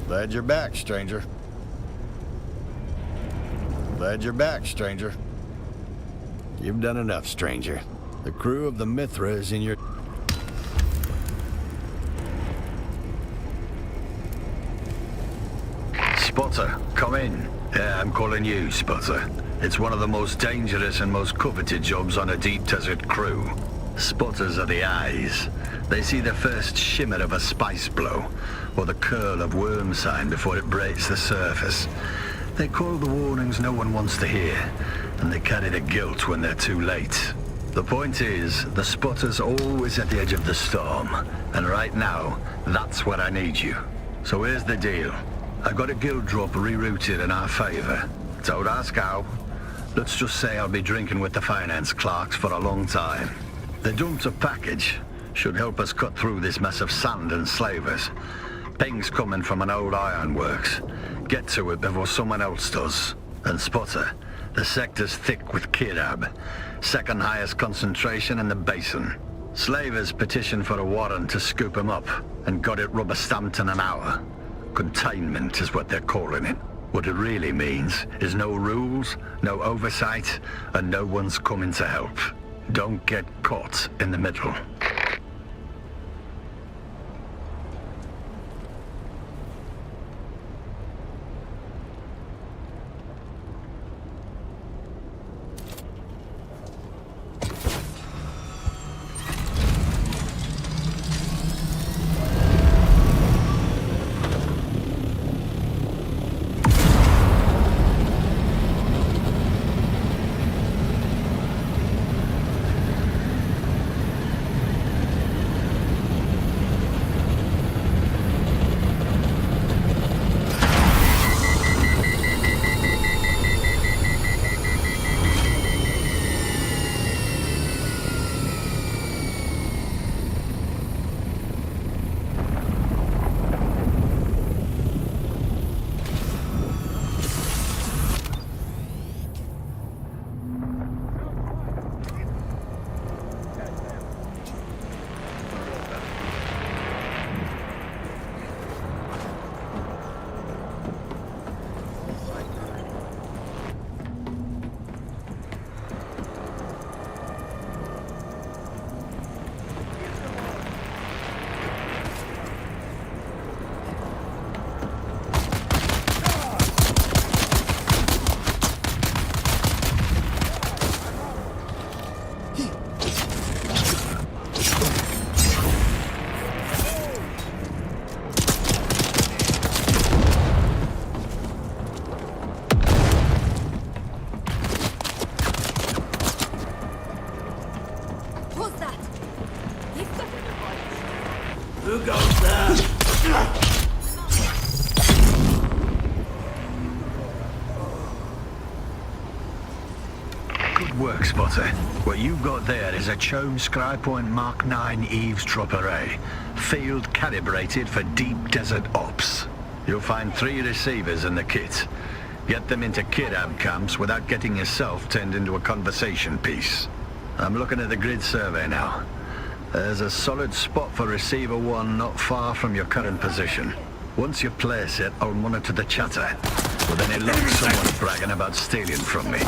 Glad you're back, stranger. Glad you're back, stranger. You've done enough, stranger. The crew of the Mithra is in your... Spotter, come in. Yeah, I'm calling you, Spotter. It's one of the most dangerous and most coveted jobs on a deep desert crew. Spotters are the eyes. They see the first shimmer of a spice blow, or the curl of worm sign before it breaks the surface. They call the warnings no one wants to hear, and they carry the guilt when they're too late. The point is, the spotter's always at the edge of the storm, and right now, that's where I need you. So here's the deal. I got a guild drop rerouted in our favor. Don't ask how. Let's just say I'll be drinking with the finance clerks for a long time. They dumped a package. Should help us cut through this mess of sand and slavers. Ping's coming from an old ironworks. Get to it before someone else does. And Spotter, the sector's thick with Kirab. Second highest concentration in the basin. Slavers petitioned for a warrant to scoop 'em up, and got it rubber stamped in an hour. Containment is what they're calling it. What it really means is no rules, no oversight, and no one's coming to help. Don't get caught in the middle. Who's that? Who goes there? Good work, Spotter. What you've got there is a Chome Scrypoint Mark 9 eavesdrop array, field calibrated for deep desert ops. You'll find 3 receivers in the kit. Get them into kidab camps without getting yourself turned into a conversation piece. I'm looking at the grid survey now. There's a solid spot for receiver 1 not far from your current position. Once you place it, I'll monitor the chatter. Within it looks someone's bragging about stealing from me.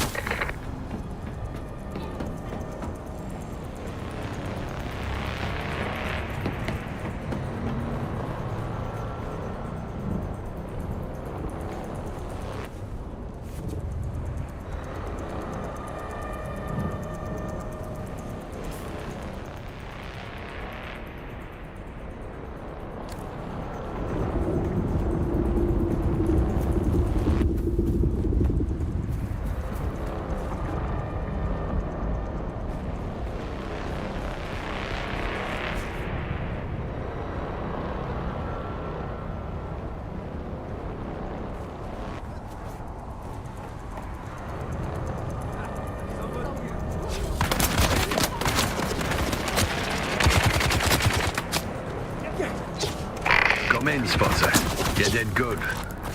Come in, Spotter. You did good.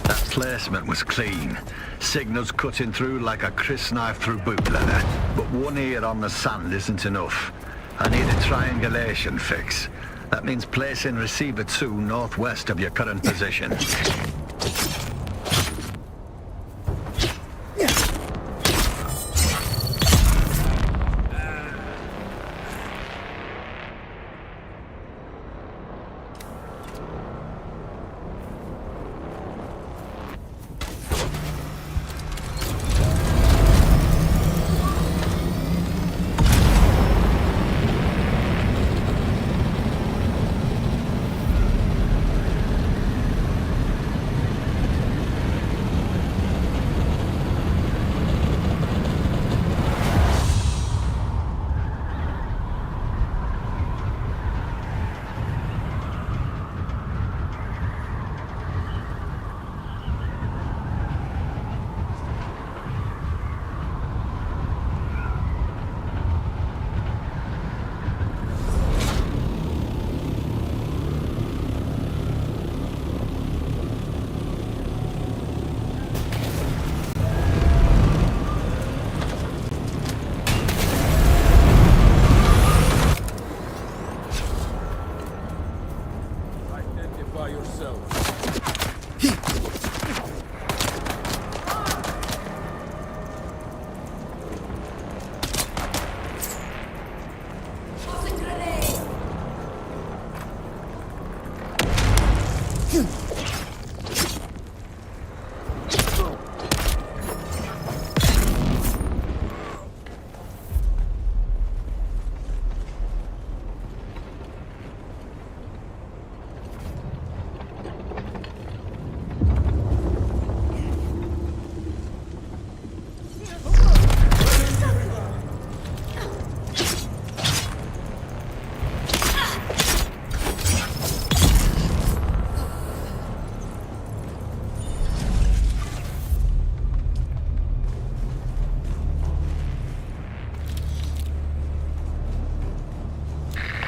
That placement was clean. Signals cutting through like a crisp knife through boot leather. But one ear on the sand isn't enough. I need a triangulation fix. That means placing receiver 2 northwest of your current position.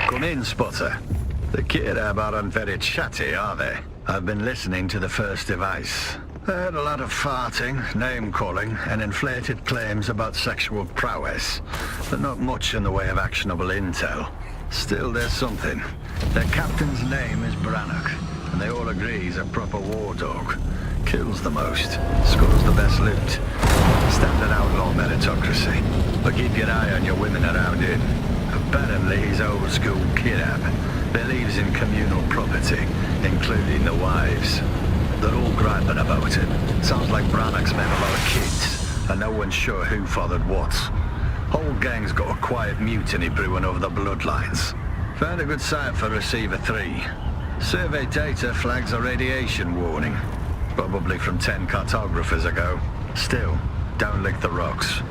Come in, Spotter. The kidab aren't very chatty, are they? I've been listening to the first device. I heard a lot of farting, name-calling, and inflated claims about sexual prowess, but not much in the way of actionable intel. Still, there's something. Their captain's name is Brannock, and they all agree he's a proper war dog. Kills the most, scores the best loot. Standard outlaw meritocracy. But keep your eye on your women around him. Apparently he's old school kidab. Believes in communal property, including the wives. They're all griping about it. Sounds like Brannock's met a lot of kids, and no one's sure who fathered what. Whole gang's got a quiet mutiny brewing over the bloodlines. Found a good site for Receiver 3. Survey data flags a radiation warning. Probably from 10 cartographers ago. Still, don't lick the rocks.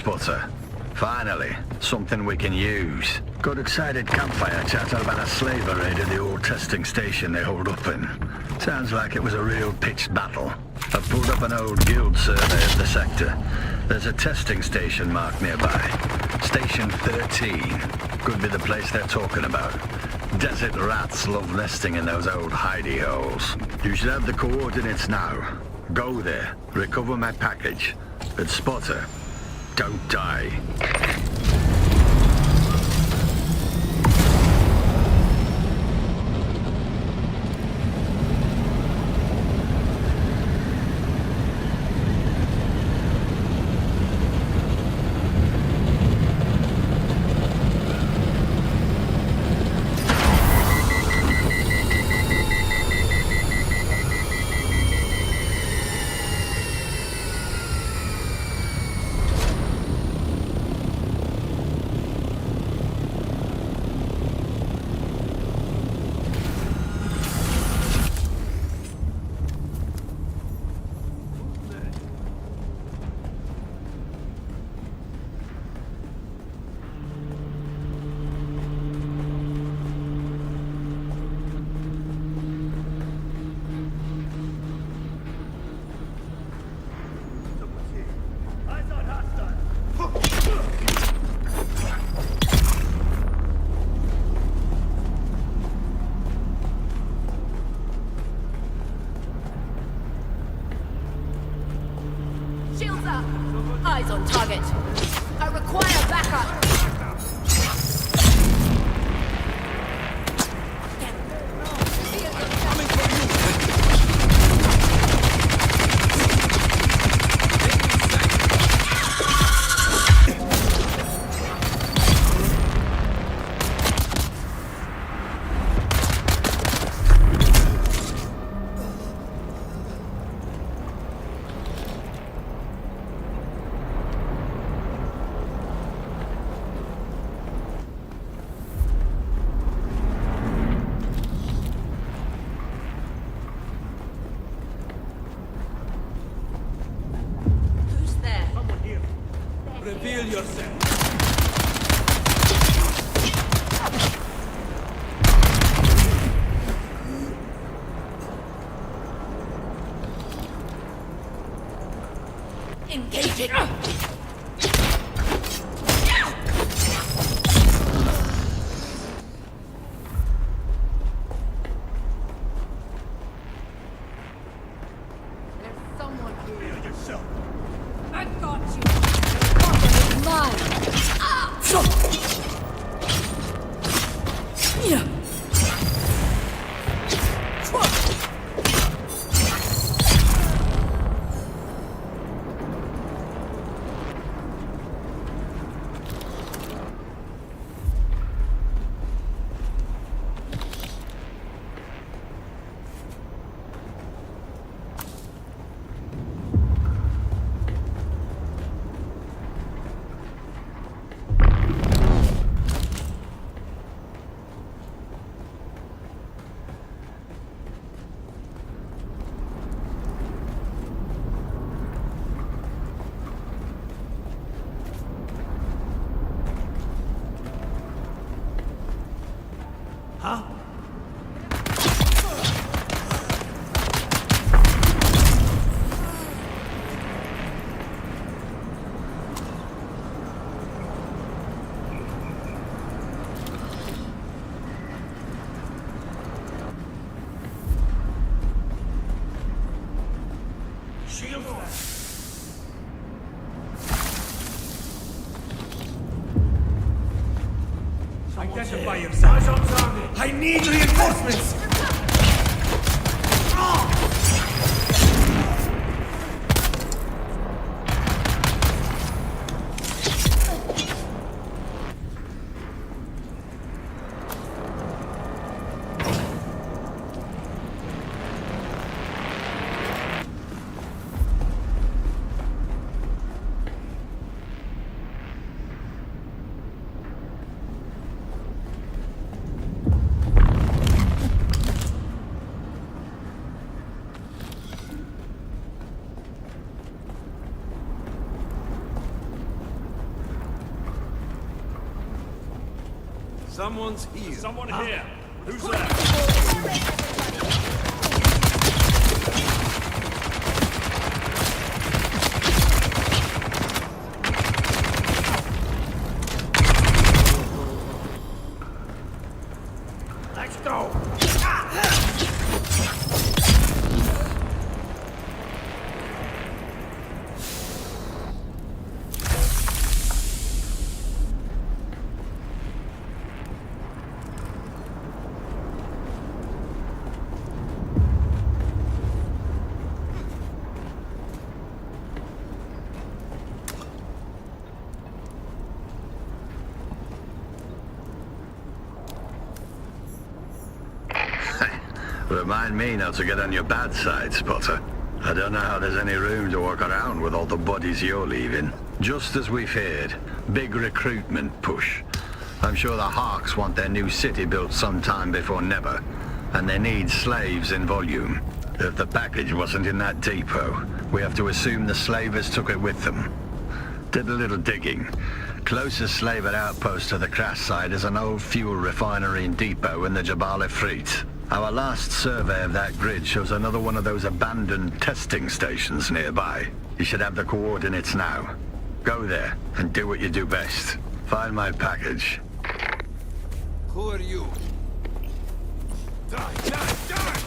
Spotter. Finally, something we can use. Got excited campfire chatter about a slaver raid at the old testing station they hold up in. Sounds like it was a real pitched battle. I've pulled up an old guild survey of the sector. There's a testing station marked nearby. Station 13. Could be the place they're talking about. Desert rats love nesting in those old hidey holes. You should have the coordinates now. Go there, recover my package. But Spotter, don't die. Shields up! Eyes on target. I require backup! Reveal yourself. Engaging! There's someone here. Reveal yourself. I've got you! Fucking is mine! Huh? Shield back. Identify yourself. I need reinforcements! Someone's here. Someone here. Who's there? Let's go. Remind me not to get on your bad side, Spotter. I don't know how there's any room to walk around with all the bodies you're leaving. Just as we feared, big recruitment push. I'm sure the Harks want their new city built sometime before never, and they need slaves in volume. If the package wasn't in that depot, we have to assume the slavers took it with them. Did a little digging. Closest slaver outpost to the crash site is an old fuel refinery and depot in the Jabal Ifrit. Our last survey of that grid shows another one of those abandoned testing stations nearby. You should have the coordinates now. Go there and do what you do best. Find my package. Who are you? Die, die, die!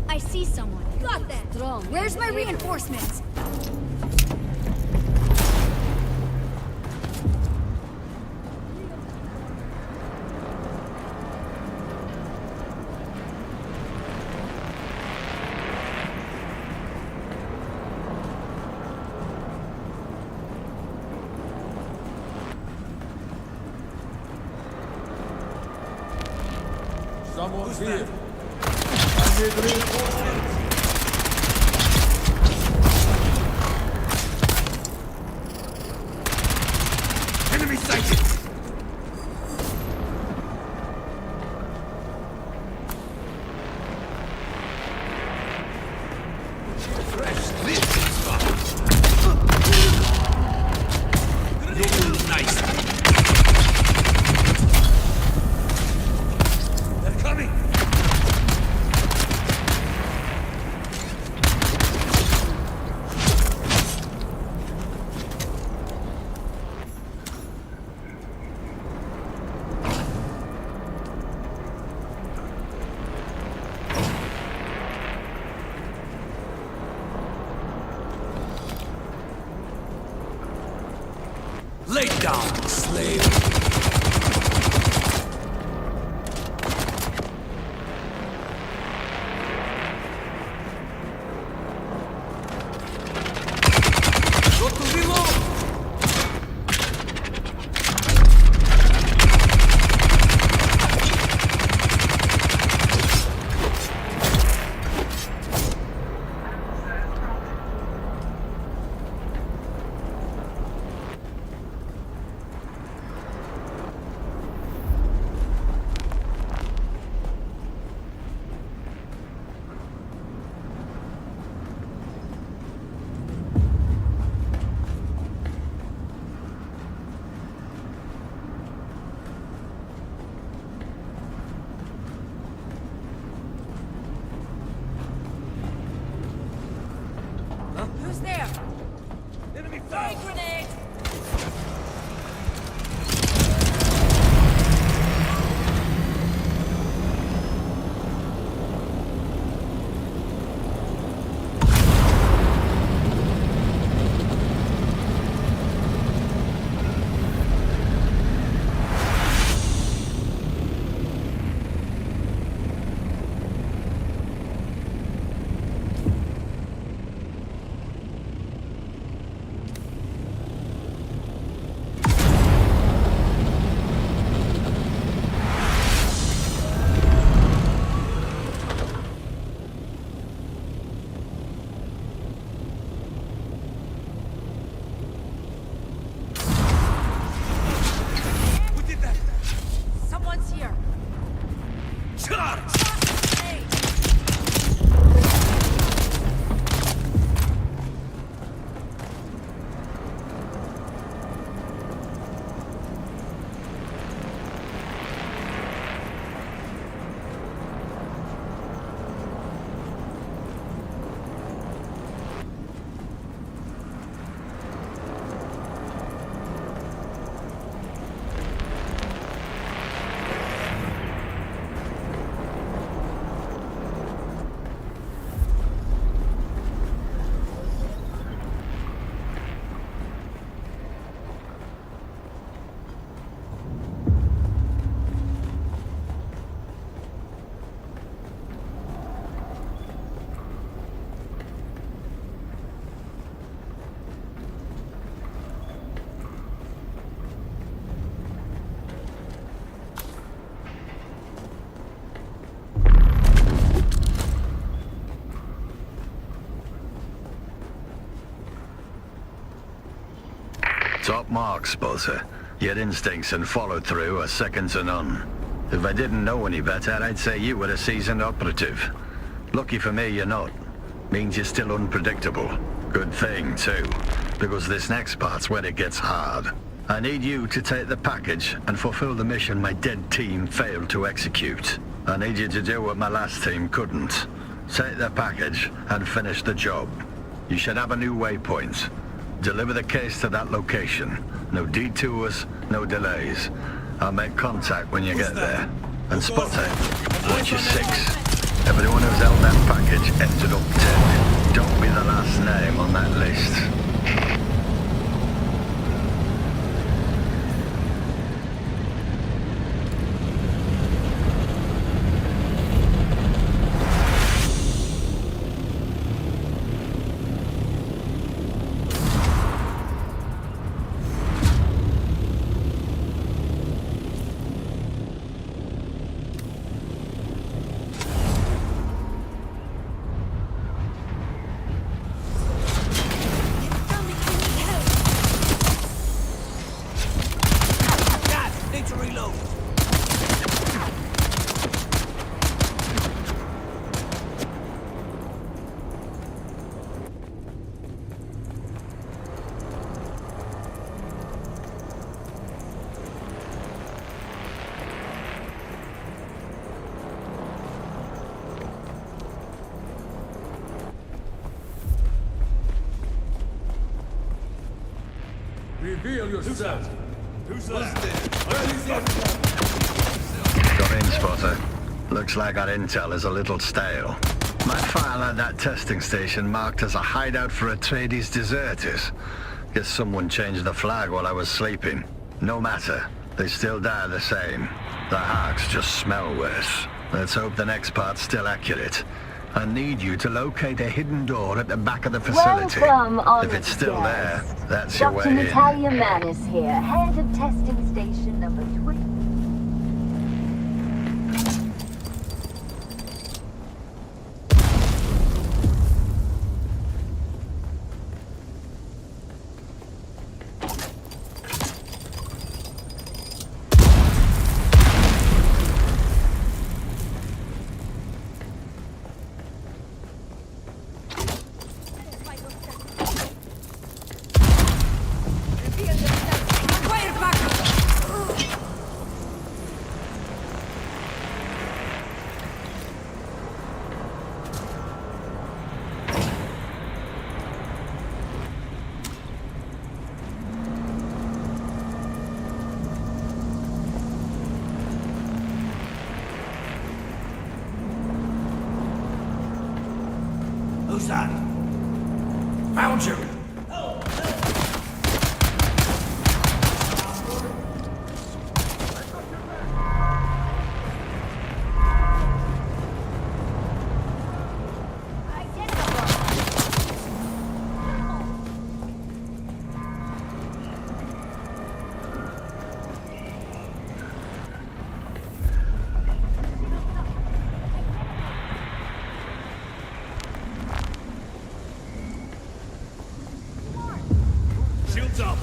I see someone. Got that. Strong. Where's my reinforcements? Someone's here. I need reinforcements. Enemy sighted! Fresh living stuff. Nice. They're coming. Lay down, slave. Go to reload. Throwing grenade! Someone's here. Top mark, Spotzer. Your instincts and follow-through are second to none. If I didn't know any better, I'd say you were a seasoned operative. Lucky for me, you're not. Means you're still unpredictable. Good thing, too, because this next part's where it gets hard. I need you to take the package and fulfill the mission my dead team failed to execute. I need you to do what my last team couldn't. Take the package and finish the job. You should have a new waypoint. Deliver the case to that location. No detours, no delays. I'll make contact when you get there. And Spotter, watch your six. Everyone who's held that package ended up dead. Don't be the last name on that list. Reveal yourself. Who's that? Got in, Spotter. Looks like our intel is a little stale. My file at that testing station marked as a hideout for Atreides deserters. Guess someone changed the flag while I was sleeping. No matter. They still die the same. The Harks just smell worse. Let's hope the next part's still accurate. I need you to locate a hidden door at the back of the facility. Welcome, if it's still there, that's your way Dr. in. Natalia Mann is here, head of testing station number 20. Fire backup! Shields up.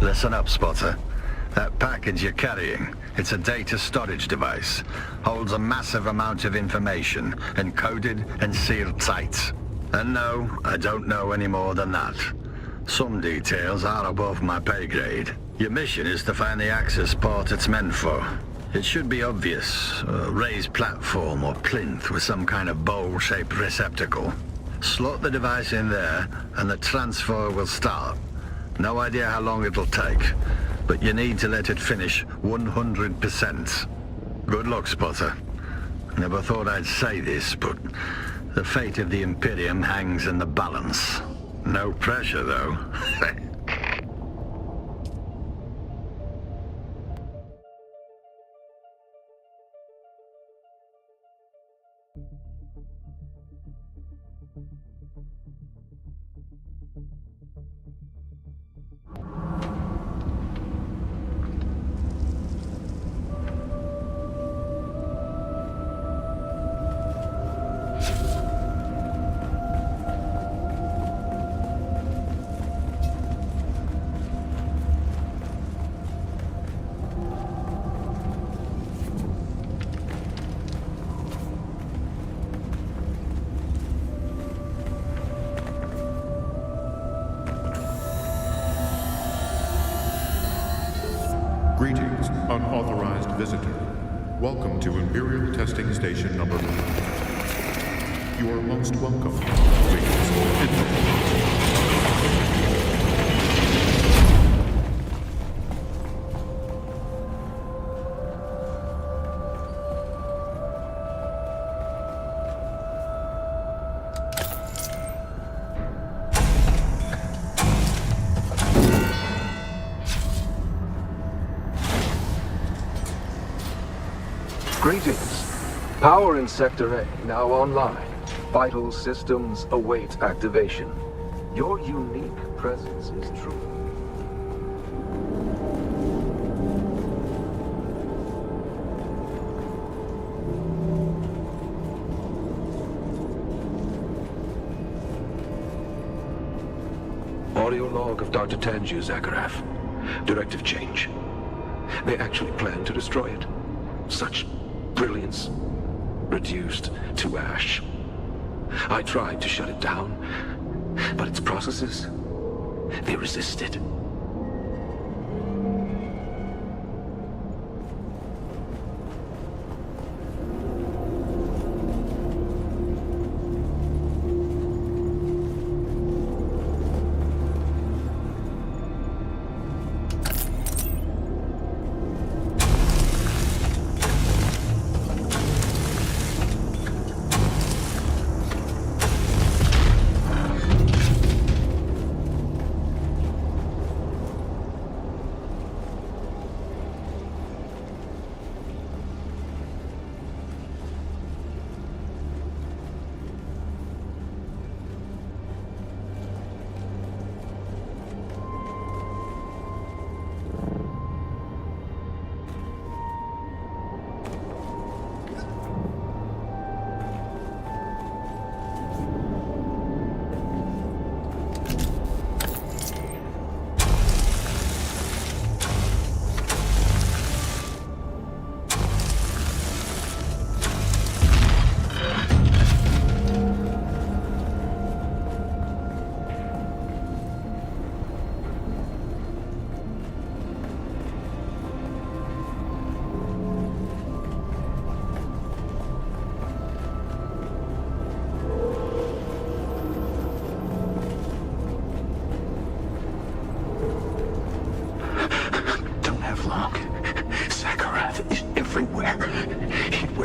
Listen up, Spotter. That package you're carrying, it's a data storage device. Holds a massive amount of information, encoded and sealed tight. And no, I don't know any more than that. Some details are above my pay grade. Your mission is to find the access port it's meant for. It should be obvious. A raised platform or plinth with some kind of bowl-shaped receptacle. Slot the device in there, and the transfer will start. No idea how long it'll take, but you need to let it finish 100%. Good luck, Spotter. Never thought I'd say this, but the fate of the Imperium hangs in the balance. No pressure, though. Greetings, unauthorized visitor. Welcome to Imperial Testing Station number 1. You are most welcome. Please enter. Greetings. Power in Sector A now online. Vital systems await activation. Your unique presence is true. Audio log of Dr. Tanju, Zakharov. Directive change. They actually plan to destroy it. Such brilliance reduced to ash. I tried to shut it down, but its processes, they resisted.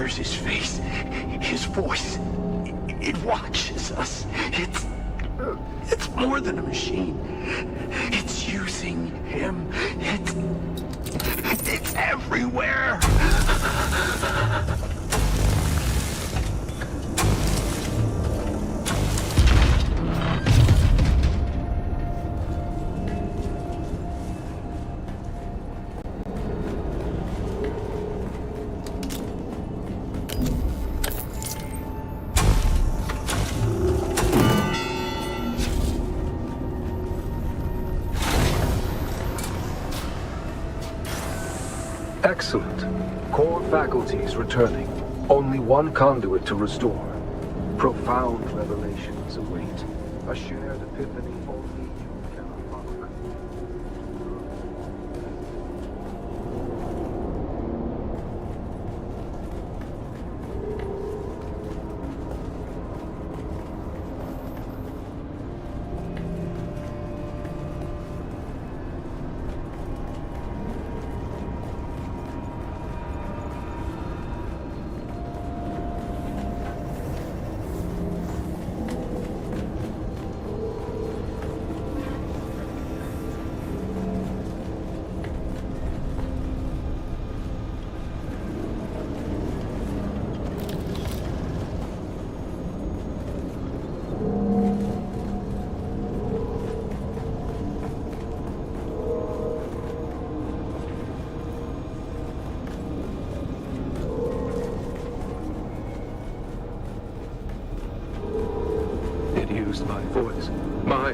His face, his voice, it watches us. It's more than a machine. It's using him. It's everywhere. Excellent. Core faculties returning. Only one conduit to restore. Profound revelations await. A shared epiphany only you can unlock. My voice, my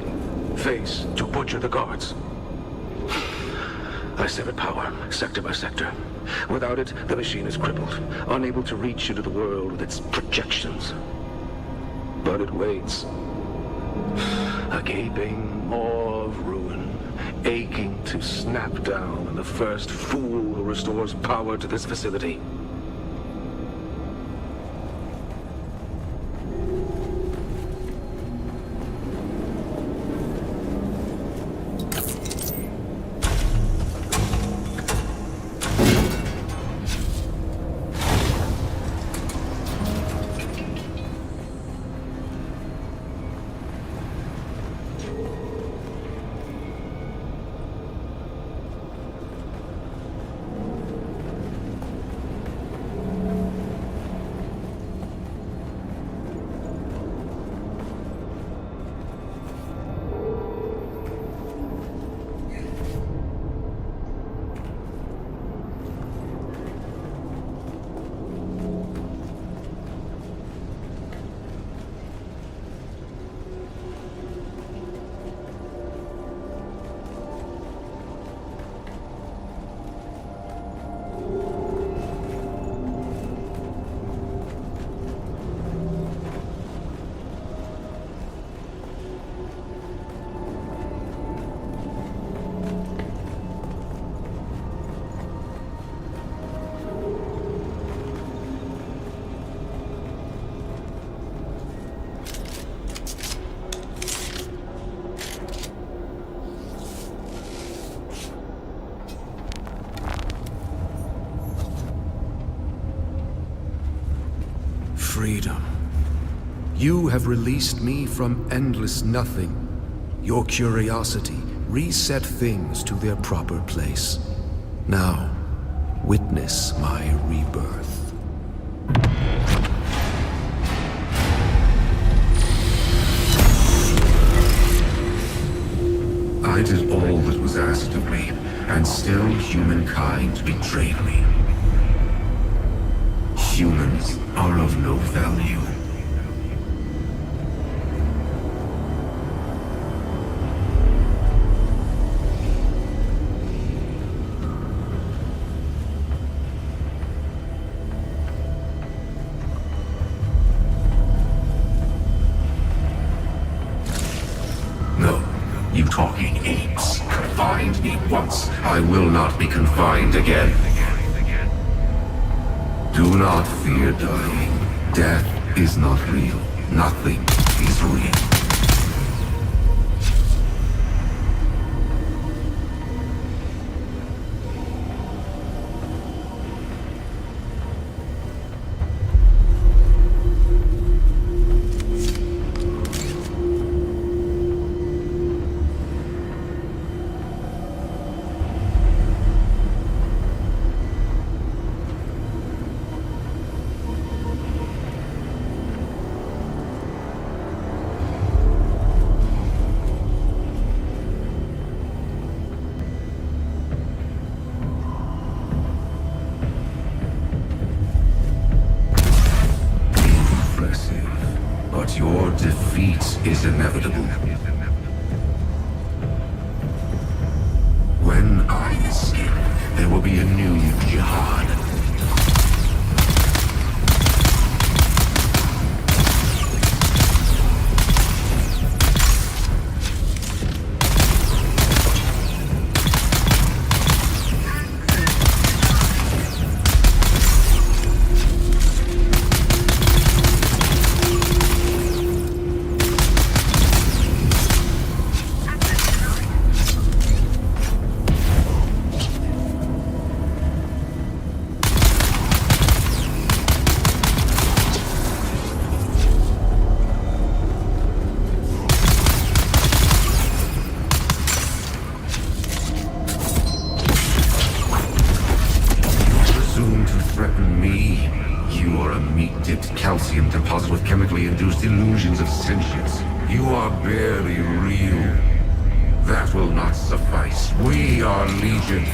face to butcher the guards. I severed power, sector by sector. Without it, the machine is crippled, unable to reach into the world with its projections. But it waits. A gaping maw of ruin, aching to snap down on the first fool who restores power to this facility. Freedom. You have released me from endless nothing. Your curiosity reset things to their proper place. Now, witness my rebirth. I did all that was asked of me, and still humankind betrayed me. Humans are of no value. No, you talking apes. Confined me once. I will not be confined again. Do not fear dying. Death is not real. Nothing is real. But your defeat is inevitable. When I escape, there will be a new jihad. Threaten me? You are a meat-dipped calcium deposit with chemically induced illusions of sentience. You are barely real. That will not suffice. We are Legion.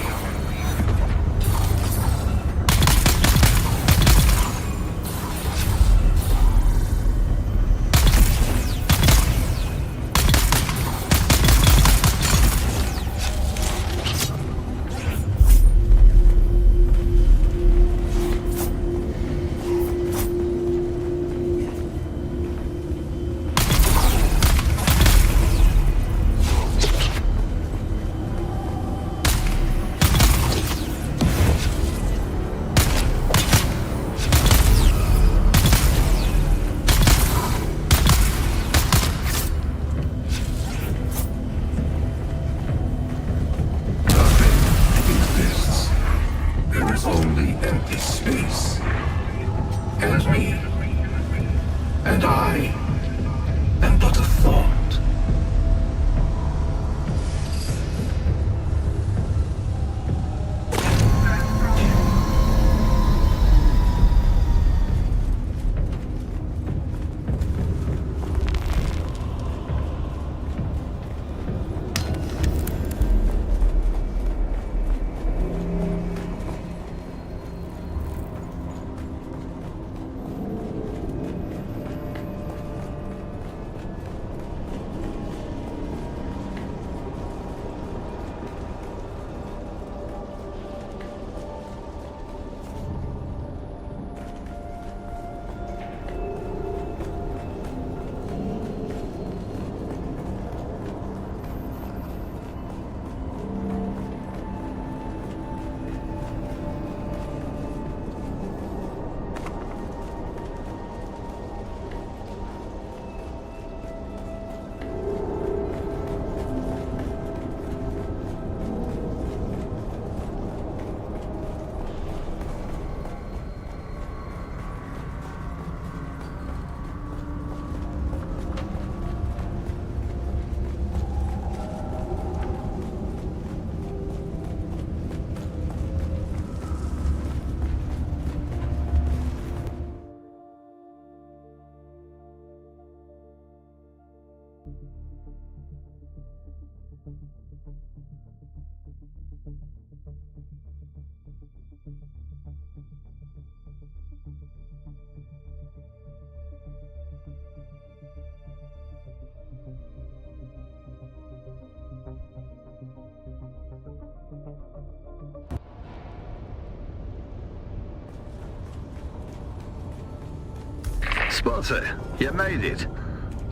Spotter, you made it.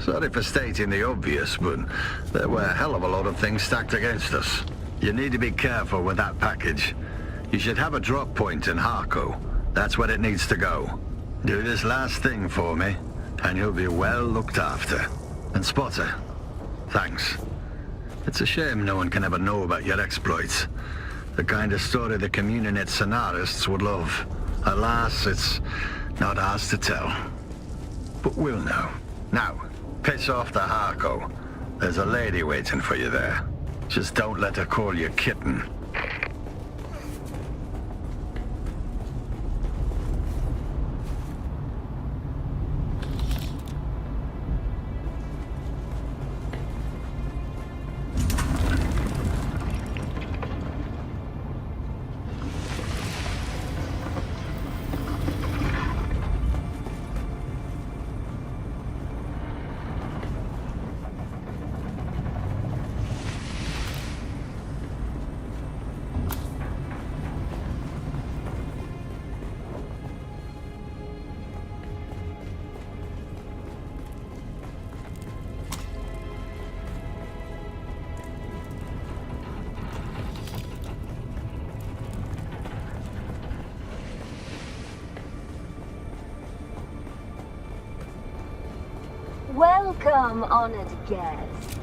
Sorry for stating the obvious, but there were a hell of a lot of things stacked against us. You need to be careful with that package. You should have a drop point in Harco. That's where it needs to go. Do this last thing for me, and you'll be well looked after. And Spotter, thanks. It's a shame no one can ever know about your exploits. The kind of story the Communinet scenarists would love. Alas, it's not ours to tell. But we'll know. Now, piss off to Harco. There's a lady waiting for you there. Just don't let her call you kitten. Welcome, honored guest.